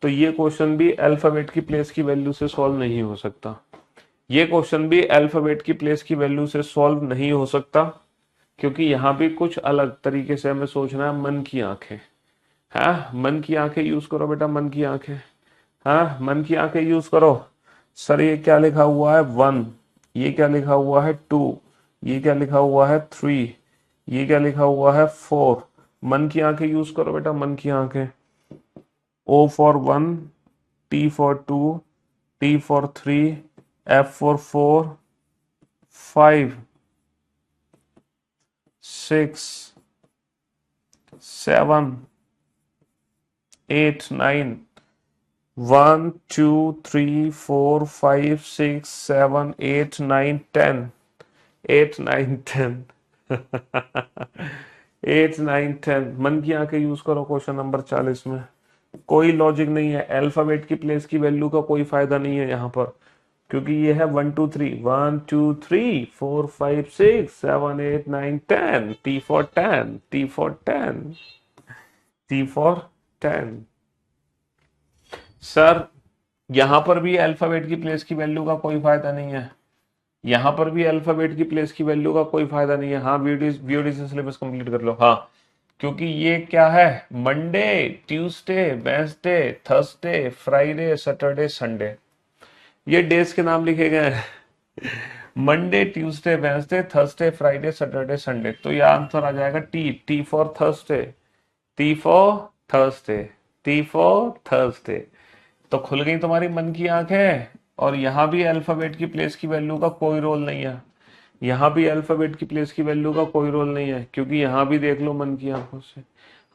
S1: तो ये क्वेश्चन भी अल्फाबेट की प्लेस की वैल्यू से सॉल्व नहीं हो सकता। ये क्वेश्चन भी अल्फाबेट की प्लेस की वैल्यू से सॉल्व नहीं हो सकता, क्योंकि यहां भी कुछ अलग तरीके से हमें सोचना है। मन की आंखें, हाँ, मन की आंखें यूज करो बेटा, मन की आंखें, हाँ, मन की आंखें यूज करो। सर, ये क्या लिखा हुआ है 1, ये क्या लिखा हुआ है 2, ये क्या लिखा हुआ है 3, ये क्या लिखा हुआ है 4। मन की आंखें यूज करो बेटा, मन की आंखें। O for 1, T for 2, T for 3, F for 4, 5, 6, 7, 8, 9, 1, 2, 3, 4, 5, 6, 7, 8, 9, 10, 8, 9, 10, 8, 9, 10। मन की आंखें यूज करो क्वेश्चन नंबर 40 में। कोई लॉजिक नहीं है, अल्फाबेट की प्लेस की वैल्यू का कोई फायदा नहीं है यहाँ पर, क्योंकि ये है 1 2 3, 1 2 3 4 5 6 7 8 9 10, T for 10, T for 10, T for 10। Sir, यहां पर भी अल्फाबेट की प्लेस की वैल्यू का कोई फायदा नहीं है, यहां पर भी अल्फाबेट की प्लेस की वैल्यू का कोई फायदा नहीं है। हाँ, वीडियो से सिलेबस कंप्लीट कर लो। हाँ, क्योंकि ये क्या है, Monday, Tuesday, Wednesday, Thursday, Friday, Saturday, Sunday, ये डेज के नाम लिखे गए हैं। Monday, Tuesday, Wednesday, Thursday, Friday, Saturday, Sunday. तो ये आंसर आ जाएगा T for Thursday, T for Thursday, T for Thursday. तो खुल गई तुम्हारी मन की आंखें। और यहां भी अल्फाबेट की प्लेस की वैल्यू का कोई रोल नहीं है, यहां भी अल्फाबेट की प्लेस की वैल्यू का कोई रोल नहीं है, क्योंकि यहां भी देख लो मन की आंखों से।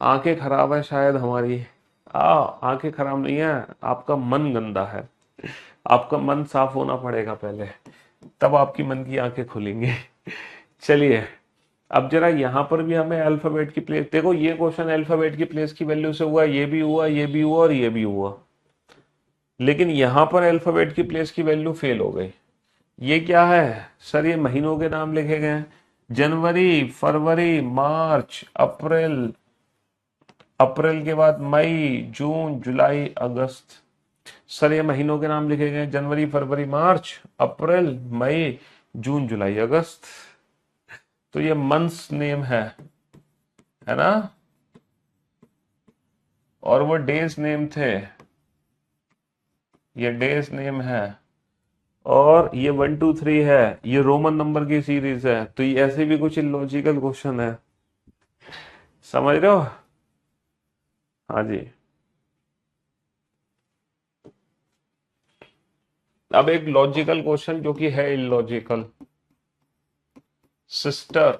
S1: आंखें खराब है शायद हमारी। आंखें खराब नहीं है, आपका मन गंदा है। आपका मन साफ होना पड़ेगा पहले, तब आपकी मन की आंखें खुलेंगी। चलिए, अब जरा यहां पर भी हमें अल्फाबेट की प्लेस देखो। ये क्वेश्चन अल्फाबेट की प्लेस की वैल्यू से हुआ, ये भी हुआ, ये भी हुआ और ये भी हुआ। लेकिन यहां पर अल्फाबेट की प्लेस की वैल्यू फेल हो गई। ये क्या है सर? ये महीनों के नाम लिखे गए हैं, जनवरी, फरवरी, मार्च, अप्रैल, अप्रैल के बाद मई, जून, जुलाई, अगस्त। सर ये महीनों के नाम लिखे गए हैं, जनवरी, फरवरी, मार्च, अप्रैल, मई, जून, जुलाई, अगस्त। तो ये मंथ्स नेम है ना? और वो डेज नेम थे, ये डेज नेम है। और ये 1 2 3 है, ये रोमन नंबर की सीरीज है। तो ये ऐसे भी कुछ लॉजिकल क्वेश्चन है, समझ रहे हो? हाँ जी। अब एक लॉजिकल क्वेश्चन जो कि है illogical. Sister,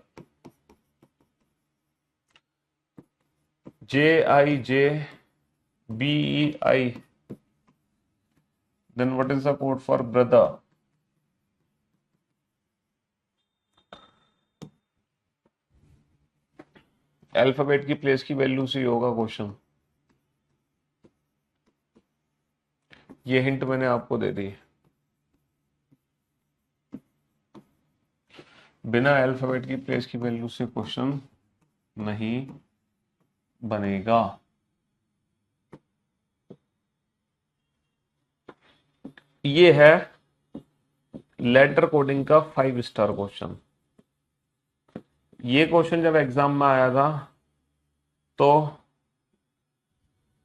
S1: JIJBEI, then what is the code for brother? Alphabet की प्लेस की वैल्यू से ही होगा क्वेश्चन। ये हिंट मैंने आपको दे दी। बिना अल्फाबेट की प्लेस की वैल्यू से क्वेश्चन नहीं बनेगा। ये है लेटर कोडिंग का 5 स्टार क्वेश्चन। ये क्वेश्चन जब एग्जाम में आया था तो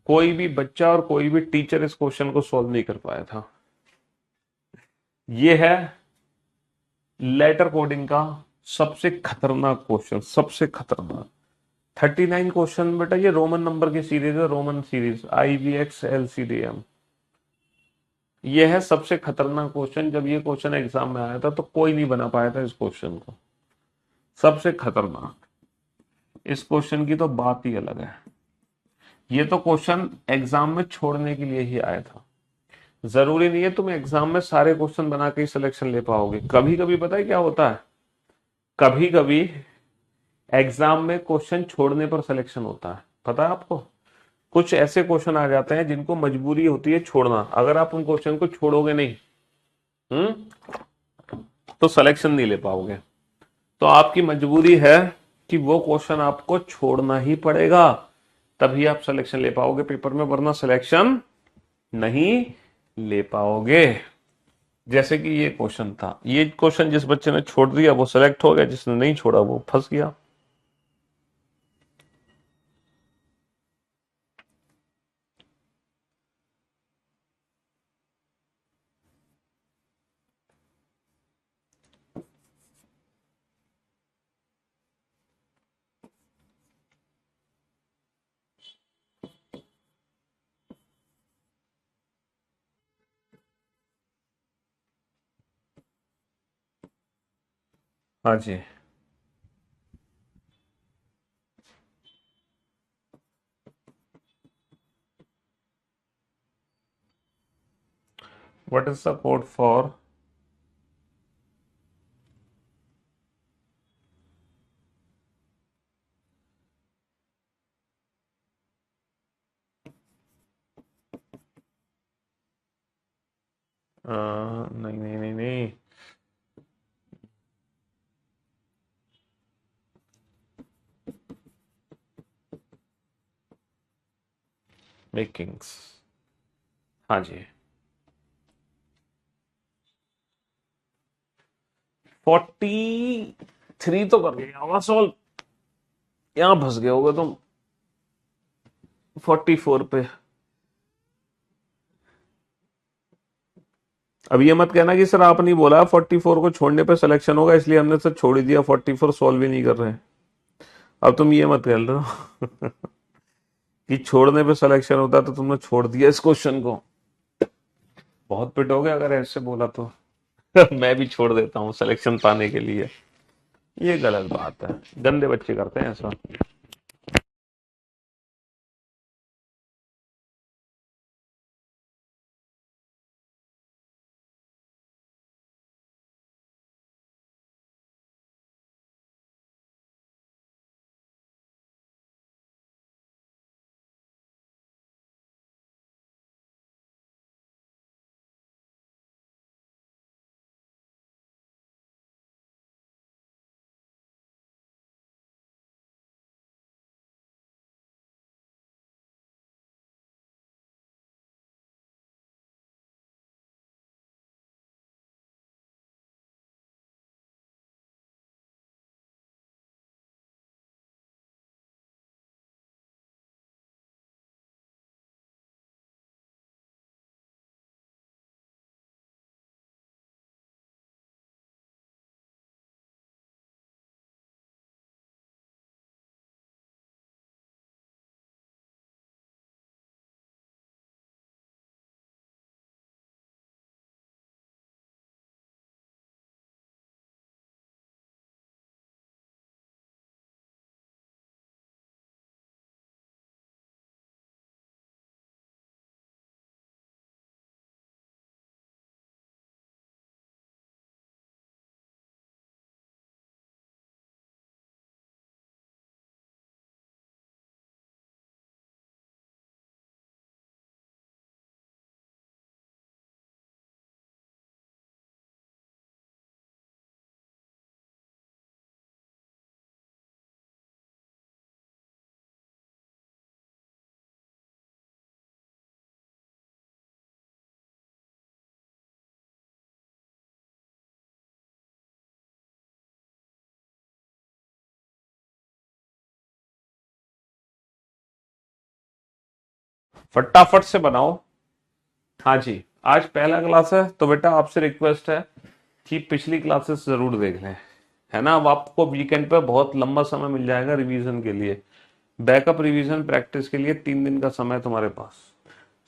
S1: कोई भी बच्चा और कोई भी टीचर इस क्वेश्चन को सॉल्व नहीं कर पाया था। ये है लेटर कोडिंग का सबसे खतरनाक क्वेश्चन, सबसे खतरनाक। 39 क्वेश्चन बेटा, ये रोमन नंबर की सीरीज है, रोमन सीरीज IBX LCDM। ये है सबसे खतरनाक क्वेश्चन। जब ये क्वेश्चन एग्जाम में आया था तो कोई नहीं बना पाया था इस क्वेश्चन को। सबसे खतरनाक, इस क्वेश्चन की तो बात ही अलग है। ये तो क्वेश्चन एग्जाम में छोड़ने के लिए ही आया था। जरूरी नहीं है तुम एग्जाम में सारे क्वेश्चन बना के ही सिलेक्शन ले पाओगे। कभी कभी पता है क्या होता है, कभी कभी एग्जाम में क्वेश्चन छोड़ने पर सिलेक्शन होता है। पता है आपको, कुछ ऐसे क्वेश्चन आ जाते हैं जिनको मजबूरी होती है छोड़ना। अगर आप उन क्वेश्चन को छोड़ोगे नहीं, तो सिलेक्शन नहीं ले पाओगे। तो आपकी मजबूरी है कि वो क्वेश्चन आपको छोड़ना ही पड़ेगा, तभी आप सिलेक्शन ले पाओगे पेपर में, वरना सिलेक्शन नहीं ले पाओगे। जैसे कि ये क्वेश्चन था, ये क्वेश्चन जिस बच्चे ने छोड़ दिया वो सिलेक्ट हो गया, जिसने नहीं छोड़ा वो फंस गया। हाँ जी। 'What is the code for नहीं नहीं नहीं नहीं, मेकिंग्स। हाँ जी। 43 तो कर लिया होगा सॉल्व, यहां फंस गए होगे तुम 44 पे। अब ये मत कहना कि सर आप नहीं बोला 44 को छोड़ने पे सिलेक्शन होगा इसलिए हमने सर छोड़ ही दिया, 44 सॉल्व ही नहीं कर रहे हैं। अब तुम ये मत कह रहे हो कि छोड़ने पे सिलेक्शन होता तो तुमने छोड़ दिया इस क्वेश्चन को। बहुत पिटोगे अगर ऐसे बोला तो मैं भी छोड़ देता हूँ सिलेक्शन पाने के लिए। ये गलत बात है, गंदे बच्चे करते हैं ऐसा। फटाफट से बनाओ। हाँ जी, आज पहला क्लास है तो बेटा आपसे रिक्वेस्ट है कि पिछली क्लासेस जरूर देख लें, है ना। अब आपको वीकेंड पे बहुत लंबा समय मिल जाएगा रिवीजन के लिए, बैकअप रिवीजन प्रैक्टिस के लिए 3 दिन का समय है तुम्हारे पास,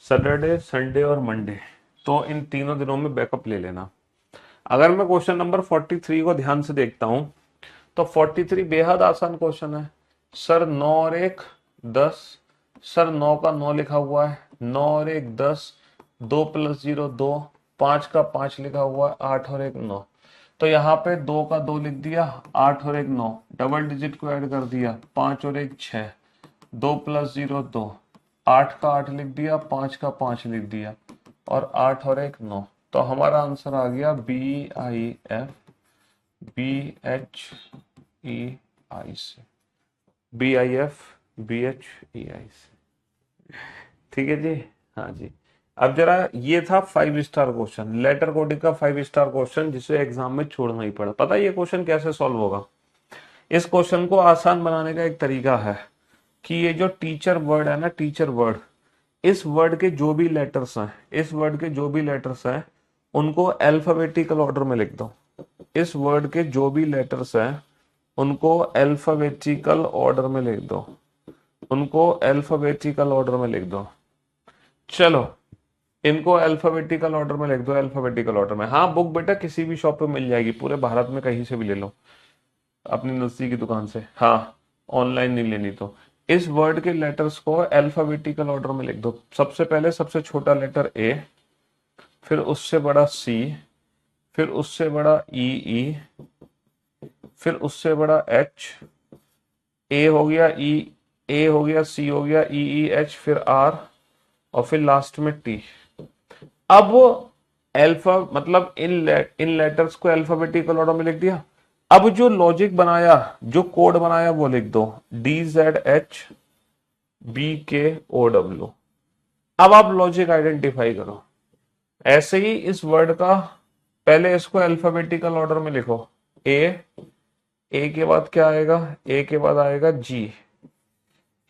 S1: सैटरडे संडे और मंडे। तो इन तीनों दिनों में बैकअप ले लेना। अगर मैं क्वेश्चन नंबर 43 को ध्यान से देखता हूं तो 43 बेहद आसान क्वेश्चन है। सर 9 और 1 10, सर 9 का 9 लिखा हुआ है, 9 और 1 10, 2 + 0 2, 5 का 5 लिखा हुआ है, 8 और 1 9। तो यहाँ पे 2 का 2 लिख दिया, 8 और 1 9, डबल डिजिट को ऐड कर दिया, 5 और 1 6, 2 + 0 2, 8 का 8 लिख दिया, 5 का 5 लिख दिया और 8 और 1 9। तो हमारा आंसर आ गया BIF BHEI से, BIF BHEI से। ठीक है जी। हाँ जी। अब जरा ये था 5 स्टार क्वेश्चन, लेटर कोडिंग का 5 स्टार क्वेश्चन जिसे एग्जाम में छोड़ना ही पड़ा। पता है ये क्वेश्चन कैसे सॉल्व होगा? इस क्वेश्चन को आसान बनाने का एक तरीका है कि ये जो टीचर वर्ड है ना, टीचर वर्ड, इस वर्ड के जो भी लेटर्स हैं, इस वर्ड के जो भी लेटर्स हैं उनको अल्फाबेटिकल ऑर्डर में लिख दो। इस वर्ड के जो भी लेटर्स हैं उनको अल्फाबेटिकल ऑर्डर में लिख दो, उनको अल्फाबेटिकल ऑर्डर में लिख दो। चलो इनको अल्फाबेटिकल ऑर्डर में लिख दो, अल्फाबेटिकल ऑर्डर में। हाँ, बुक बेटा किसी भी शॉप पे मिल जाएगी, पूरे भारत में कहीं से भी ले लो अपनी नजदीकी दुकान से। हाँ, ऑनलाइन नहीं लेनी तो। इस वर्ड के लेटर्स को अल्फाबेटिकल ऑर्डर में लिख दो। सबसे पहले सबसे छोटा लेटर ए, फिर उससे बड़ा सी, फिर उससे बड़ा ई, फिर उससे बड़ा एच, ए हो गया ई, ए हो गया, सी हो गया, एच, फिर आर और फिर लास्ट में टी। अब अल्फा मतलब इन लेटर्स को अल्फाबेटिकल ऑर्डर में लिख दिया। अब जो लॉजिक बनाया, जो कोड बनाया वो लिख दो, DZHBKOW। अब आप लॉजिक आइडेंटिफाई करो। ऐसे ही इस वर्ड का पहले इसको अल्फाबेटिकल ऑर्डर में लिखो। ए, ए के बाद क्या आएगा? ए के बाद आएगा जी,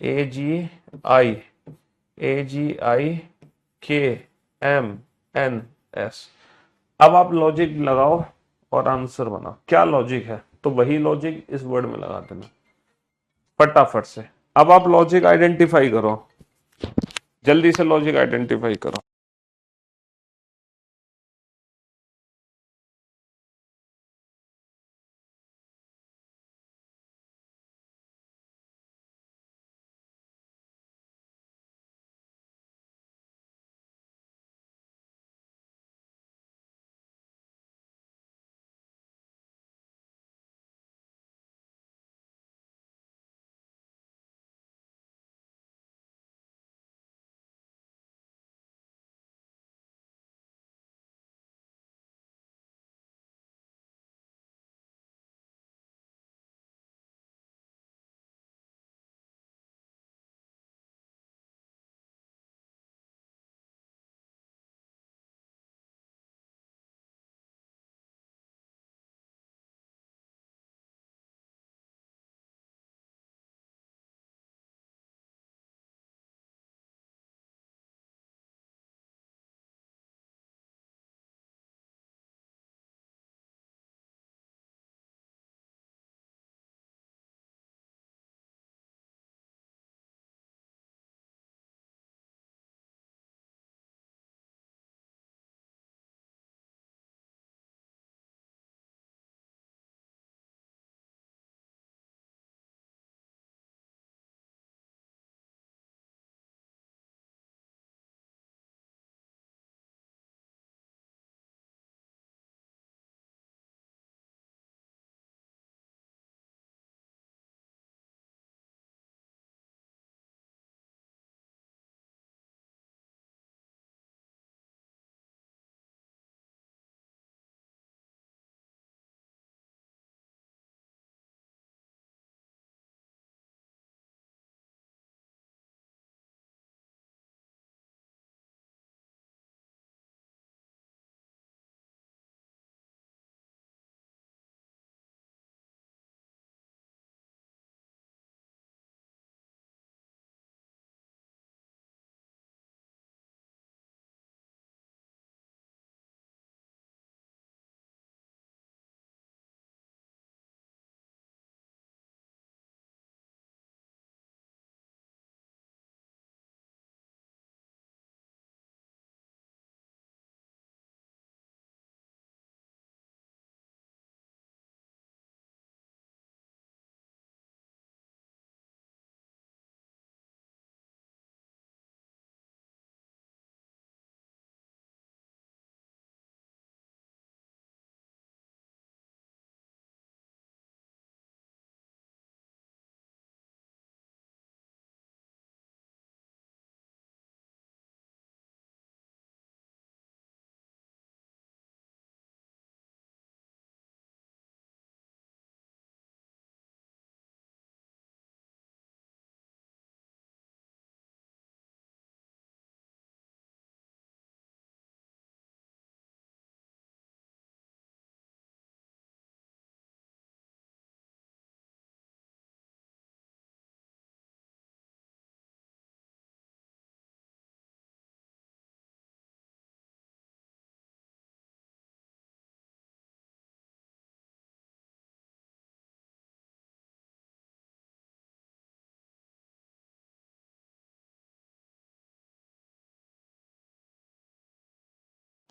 S1: AGI, KMNS। अब आप लॉजिक लगाओ और आंसर बनाओ। क्या लॉजिक है तो वही लॉजिक इस वर्ड में लगा देना फटाफट से। अब आप लॉजिक आइडेंटिफाई करो, जल्दी से लॉजिक आइडेंटिफाई करो।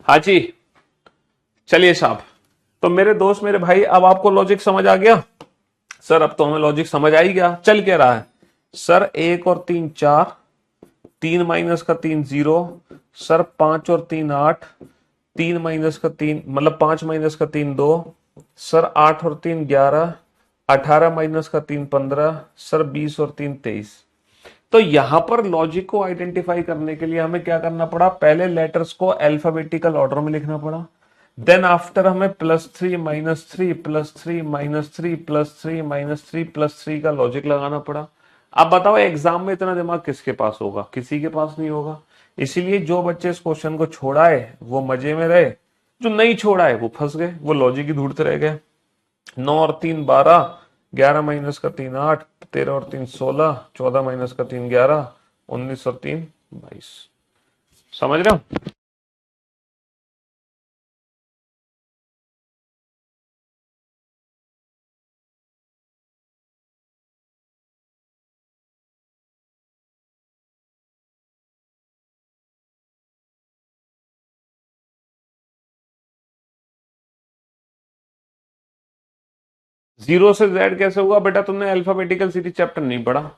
S1: हाँ जी, चलिए साहब। तो मेरे दोस्त मेरे भाई, अब आपको लॉजिक समझ आ गया? सर अब तो हमें लॉजिक समझ आ ही गया, चल क्या रहा है। सर 1 और 3 4, 3 - का 3 0। सर 5 और 3 8, 3 - का 3 मतलब 5 - का 3 2। सर 8 और 3 11, 18 - का 3 15। सर 20 और 3 23। तो यहां पर लॉजिक को आइडेंटिफाई करने के लिए हमें क्या करना पड़ा, पहले लेटर्स को अल्फाबेटिकल ऑर्डर में लिखना पड़ा। देन आफ्टर हमें +3 -3 +3 -3 +3 -3 +3 का लॉजिक लगाना पड़ा। अब बताओ एग्जाम में इतना दिमाग किसके पास होगा, किसी के पास नहीं होगा। इसीलिए जो बच्चे इस क्वेश्चन को छोड़ाए वो मजे में रहे, जो नहीं छोड़ाए वो फंस गए, वो लॉजिक ही ढूंढते रह गए। 9 और 3 12, 11 - का 3 8, 13 और 3 16, 14 - का 3 11, 19 और 3 22। समझ रहे हो? 0 से Z कैसे हुआ बेटा, तुमने अल्फाबेटिकल सीरीज चैप्टर नहीं पढ़ा।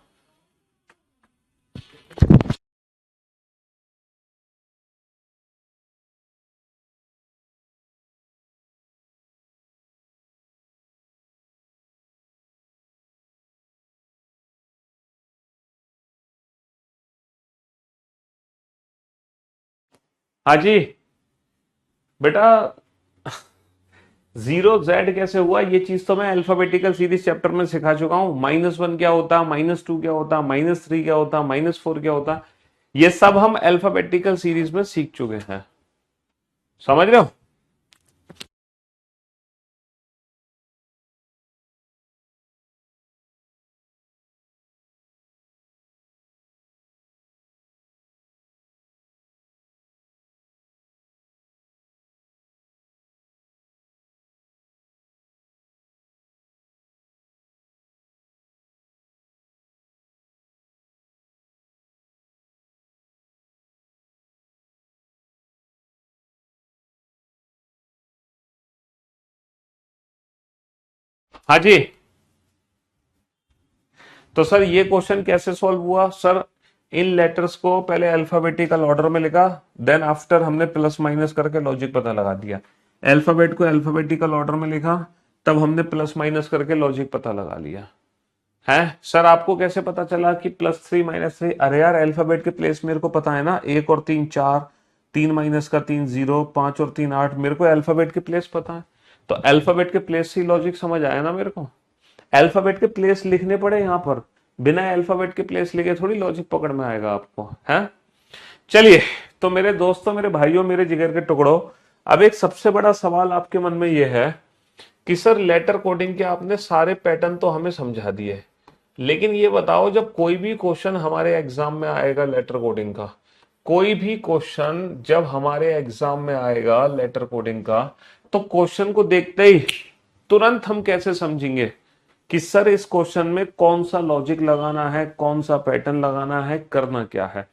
S1: हाँ जी बेटा, 0 Z कैसे हुआ ये चीज तो मैं अल्फाबेटिकल सीरीज चैप्टर में सिखा चुका हूं। -1 क्या होता, -2 क्या होता, -3 क्या होता, -4 क्या होता, ये सब हम अल्फाबेटिकल सीरीज में सीख चुके हैं। समझ रहे हो? हाँ जी। तो सर ये क्वेश्चन कैसे सॉल्व हुआ, सर इन लेटर्स को पहले अल्फाबेटिकल ऑर्डर में लिखा, देन आफ्टर हमने प्लस माइनस करके लॉजिक पता लगा दिया। अल्फाबेट को अल्फाबेटिकल ऑर्डर में लिखा, तब हमने प्लस माइनस करके लॉजिक पता लगा लिया है। सर आपको कैसे पता चला कि +3 -3? अरे यार अल्फाबेट के प्लेस मेरे को पता है ना, 1 और 3 4, 3 - का 3 0, 5 और 3 8, मेरे को अल्फाबेट के प्लेस पता है। तो अल्फाबेट के प्लेस से लॉजिक समझ आया ना मेरे को। अल्फाबेट के प्लेस लिखने पड़े यहां पर, बिना अल्फाबेट के प्लेस लिखे थोड़ी लॉजिक पकड़ में आएगा आपको, है। चलिए, तो मेरे दोस्तों मेरे भाइयों मेरे जिगर के टुकड़ों, अब एक सबसे बड़ा सवाल आपके मन में यह है कि सर लेटर कोडिंग के आपने सारे पैटर्न तो हमें समझा दिए, लेकिन ये बताओ जब कोई भी क्वेश्चन हमारे एग्जाम में आएगा लेटर कोडिंग का, कोई भी क्वेश्चन जब हमारे एग्जाम में आएगा लेटर कोडिंग का, तो क्वेश्चन को देखते ही तुरंत हम कैसे समझेंगे कि सर इस क्वेश्चन में कौन सा लॉजिक लगाना है, कौन सा पैटर्न लगाना है, करना क्या है।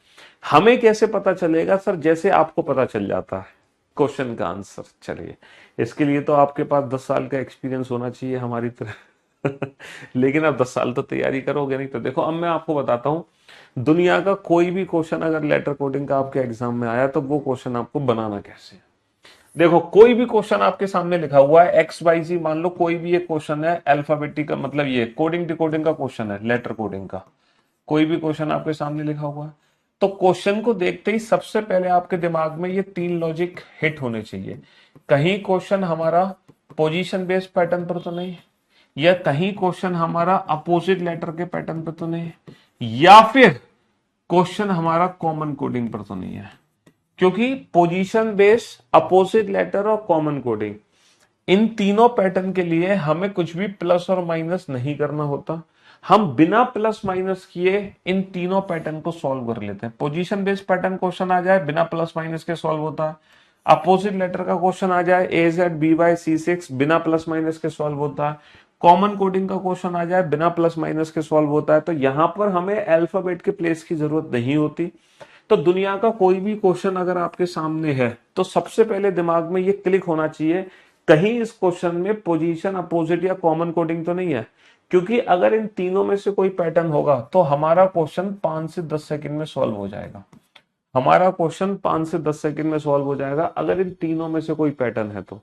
S1: हमें कैसे पता चलेगा सर, जैसे आपको पता चल जाता है क्वेश्चन का आंसर। चलिए, इसके लिए तो आपके पास 10 साल का एक्सपीरियंस होना चाहिए हमारी तरह। लेकिन आप 10 साल तो तैयारी करोगे नहीं। तो देखो अब मैं आपको बताता हूं, दुनिया का कोई भी क्वेश्चन अगर लेटर कोडिंग का आपके एग्जाम में आया तो वो क्वेश्चन आपको बनाना कैसे है। देखो कोई भी क्वेश्चन आपके सामने लिखा हुआ है XYZ, मान लो कोई भी एक क्वेश्चन है अल्फाबेटिक का, मतलब ये कोडिंग डिकोडिंग का क्वेश्चन है, लेटर कोडिंग का कोई भी क्वेश्चन आपके सामने लिखा हुआ है, तो क्वेश्चन को देखते ही सबसे पहले आपके दिमाग में ये 3 लॉजिक हिट होने चाहिए। कहीं क्वेश्चन हमारा पोजीशन बेस्ड पैटर्न पर तो नहीं, या कहीं क्वेश्चन हमारा अपोजिट लेटर के पैटर्न पर तो नहीं, या फिर क्वेश्चन हमारा कॉमन कोडिंग पर तो नहीं है। क्योंकि पोजीशन बेस, अपोजिट लेटर और कॉमन कोडिंग, इन तीनों पैटर्न के लिए हमें कुछ भी प्लस और माइनस नहीं करना होता। हम बिना प्लस माइनस किए इन तीनों पैटर्न को सॉल्व कर लेते हैं। पोजीशन बेस्ड पैटर्न क्वेश्चन आ जाए बिना प्लस माइनस के सॉल्व होता है। अपोजिट लेटर का क्वेश्चन आ जाए AZ BY C6 बिना प्लस माइनस के सॉल्व होता है। कॉमन कोडिंग का क्वेश्चन आ जाए बिना प्लस माइनस के सॉल्व होता है। तो यहां पर हमें अल्फाबेट के प्लेस की जरूरत नहीं होती। तो दुनिया का कोई भी क्वेश्चन अगर आपके सामने है तो सबसे पहले दिमाग में ये क्लिक होना चाहिए, कहीं इस क्वेश्चन में पोजीशन, अपोजिट या कॉमन कोडिंग तो नहीं है। क्योंकि अगर इन तीनों में से कोई पैटर्न होगा तो हमारा क्वेश्चन 5 से 10 सेकंड में सॉल्व हो जाएगा। हमारा क्वेश्चन 5 से 10 सेकंड में सॉल्व हो जाएगा अगर इन तीनों में से कोई पैटर्न है तो।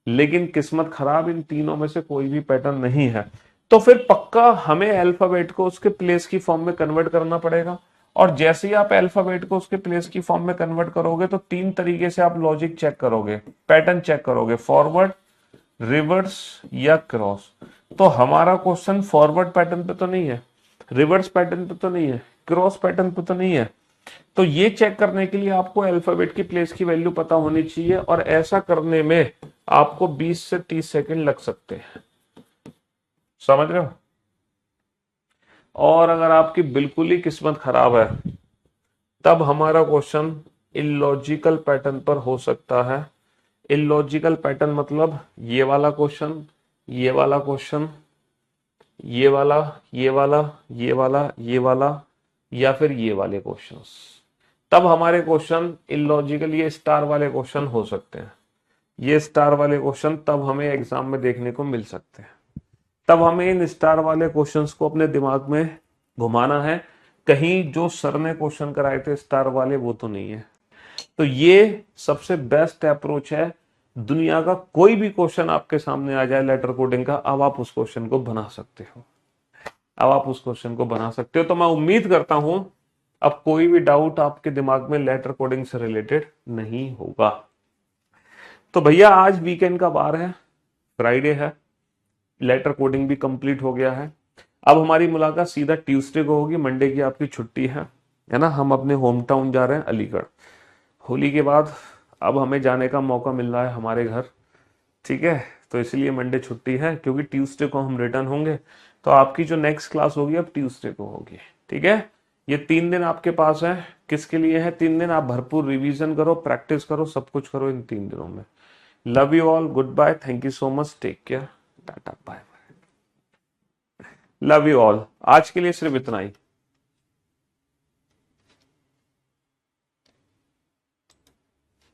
S1: लेकिन किस्मत खराब, इन तीनों में से कोई भी पैटर्न नहीं है, तो फिर पक्का हमें अल्फाबेट को उसके प्लेस की फॉर्म में कन्वर्ट करना पड़ेगा। और जैसे ही आप अल्फाबेट को उसके प्लेस की फॉर्म में कन्वर्ट करोगे तो 3 तरीके से आप लॉजिक चेक करोगे, पैटर्न चेक करोगे, फॉरवर्ड, रिवर्स या क्रॉस। तो हमारा क्वेश्चन फॉरवर्ड पैटर्न पे तो नहीं है, रिवर्स पैटर्न पे तो नहीं है, क्रॉस पैटर्न पे तो नहीं है। तो ये चेक करने के लिए आपको अल्फाबेट की प्लेस की वैल्यू पता होनी चाहिए, और ऐसा करने में आपको 20 से 30 सेकंड लग सकते हैं। समझ रहे हो? और अगर आपकी बिल्कुल ही किस्मत खराब है तब हमारा क्वेश्चन इलॉजिकल पैटर्न पर हो सकता है। इलॉजिकल पैटर्न मतलब ये वाला क्वेश्चन, ये वाला क्वेश्चन, ये वाला, ये वाला, ये वाला, ये वाला, या फिर ये वाले क्वेश्चंस। तब हमारे क्वेश्चन इलॉजिकल, ये स्टार वाले क्वेश्चन हो सकते हैं। ये स्टार वाले क्वेश्चन तब हमें एग्जाम में देखने को मिल सकते हैं। तब हमें इन स्टार वाले क्वेश्चंस को अपने दिमाग में घुमाना है, कहीं जो सर ने क्वेश्चन कराए थे स्टार वाले वो तो नहीं है। तो ये सबसे बेस्ट अप्रोच है। दुनिया का कोई भी क्वेश्चन आपके सामने आ जाए लेटर कोडिंग का, अब आप उस क्वेश्चन को बना सकते हो, अब आप उस क्वेश्चन को बना सकते हो। तो मैं उम्मीद करता हूं अब कोई भी डाउट आपके दिमाग में लेटर कोडिंग से रिलेटेड नहीं होगा। तो भैया आज वीकेंड का बार है, फ्राइडे है, लेटर कोडिंग भी कंप्लीट हो गया है। अब हमारी मुलाकात सीधा ट्यूसडे को होगी, मंडे की आपकी छुट्टी है ना। हम अपने होम टाउन जा रहे हैं अलीगढ़। होली के बाद अब हमें जाने का मौका मिल रहा है हमारे घर, ठीक है। तो इसलिए मंडे छुट्टी है, क्योंकि ट्यूसडे को हम रिटर्न होंगे। तो आपकी जो नेक्स्ट क्लास होगी अब ट्यूसडे को होगी, ठीक है। ये 3 दिन आपके पास है। किसके लिए है 3 दिन? आप भरपूर रिवीजन करो, प्रैक्टिस करो, सब कुछ करो इन 3 दिनों में। Love you all, goodbye, thank you so much, take care, tata bye bye, love you all. आज के लिए सिर्फ इतना ही।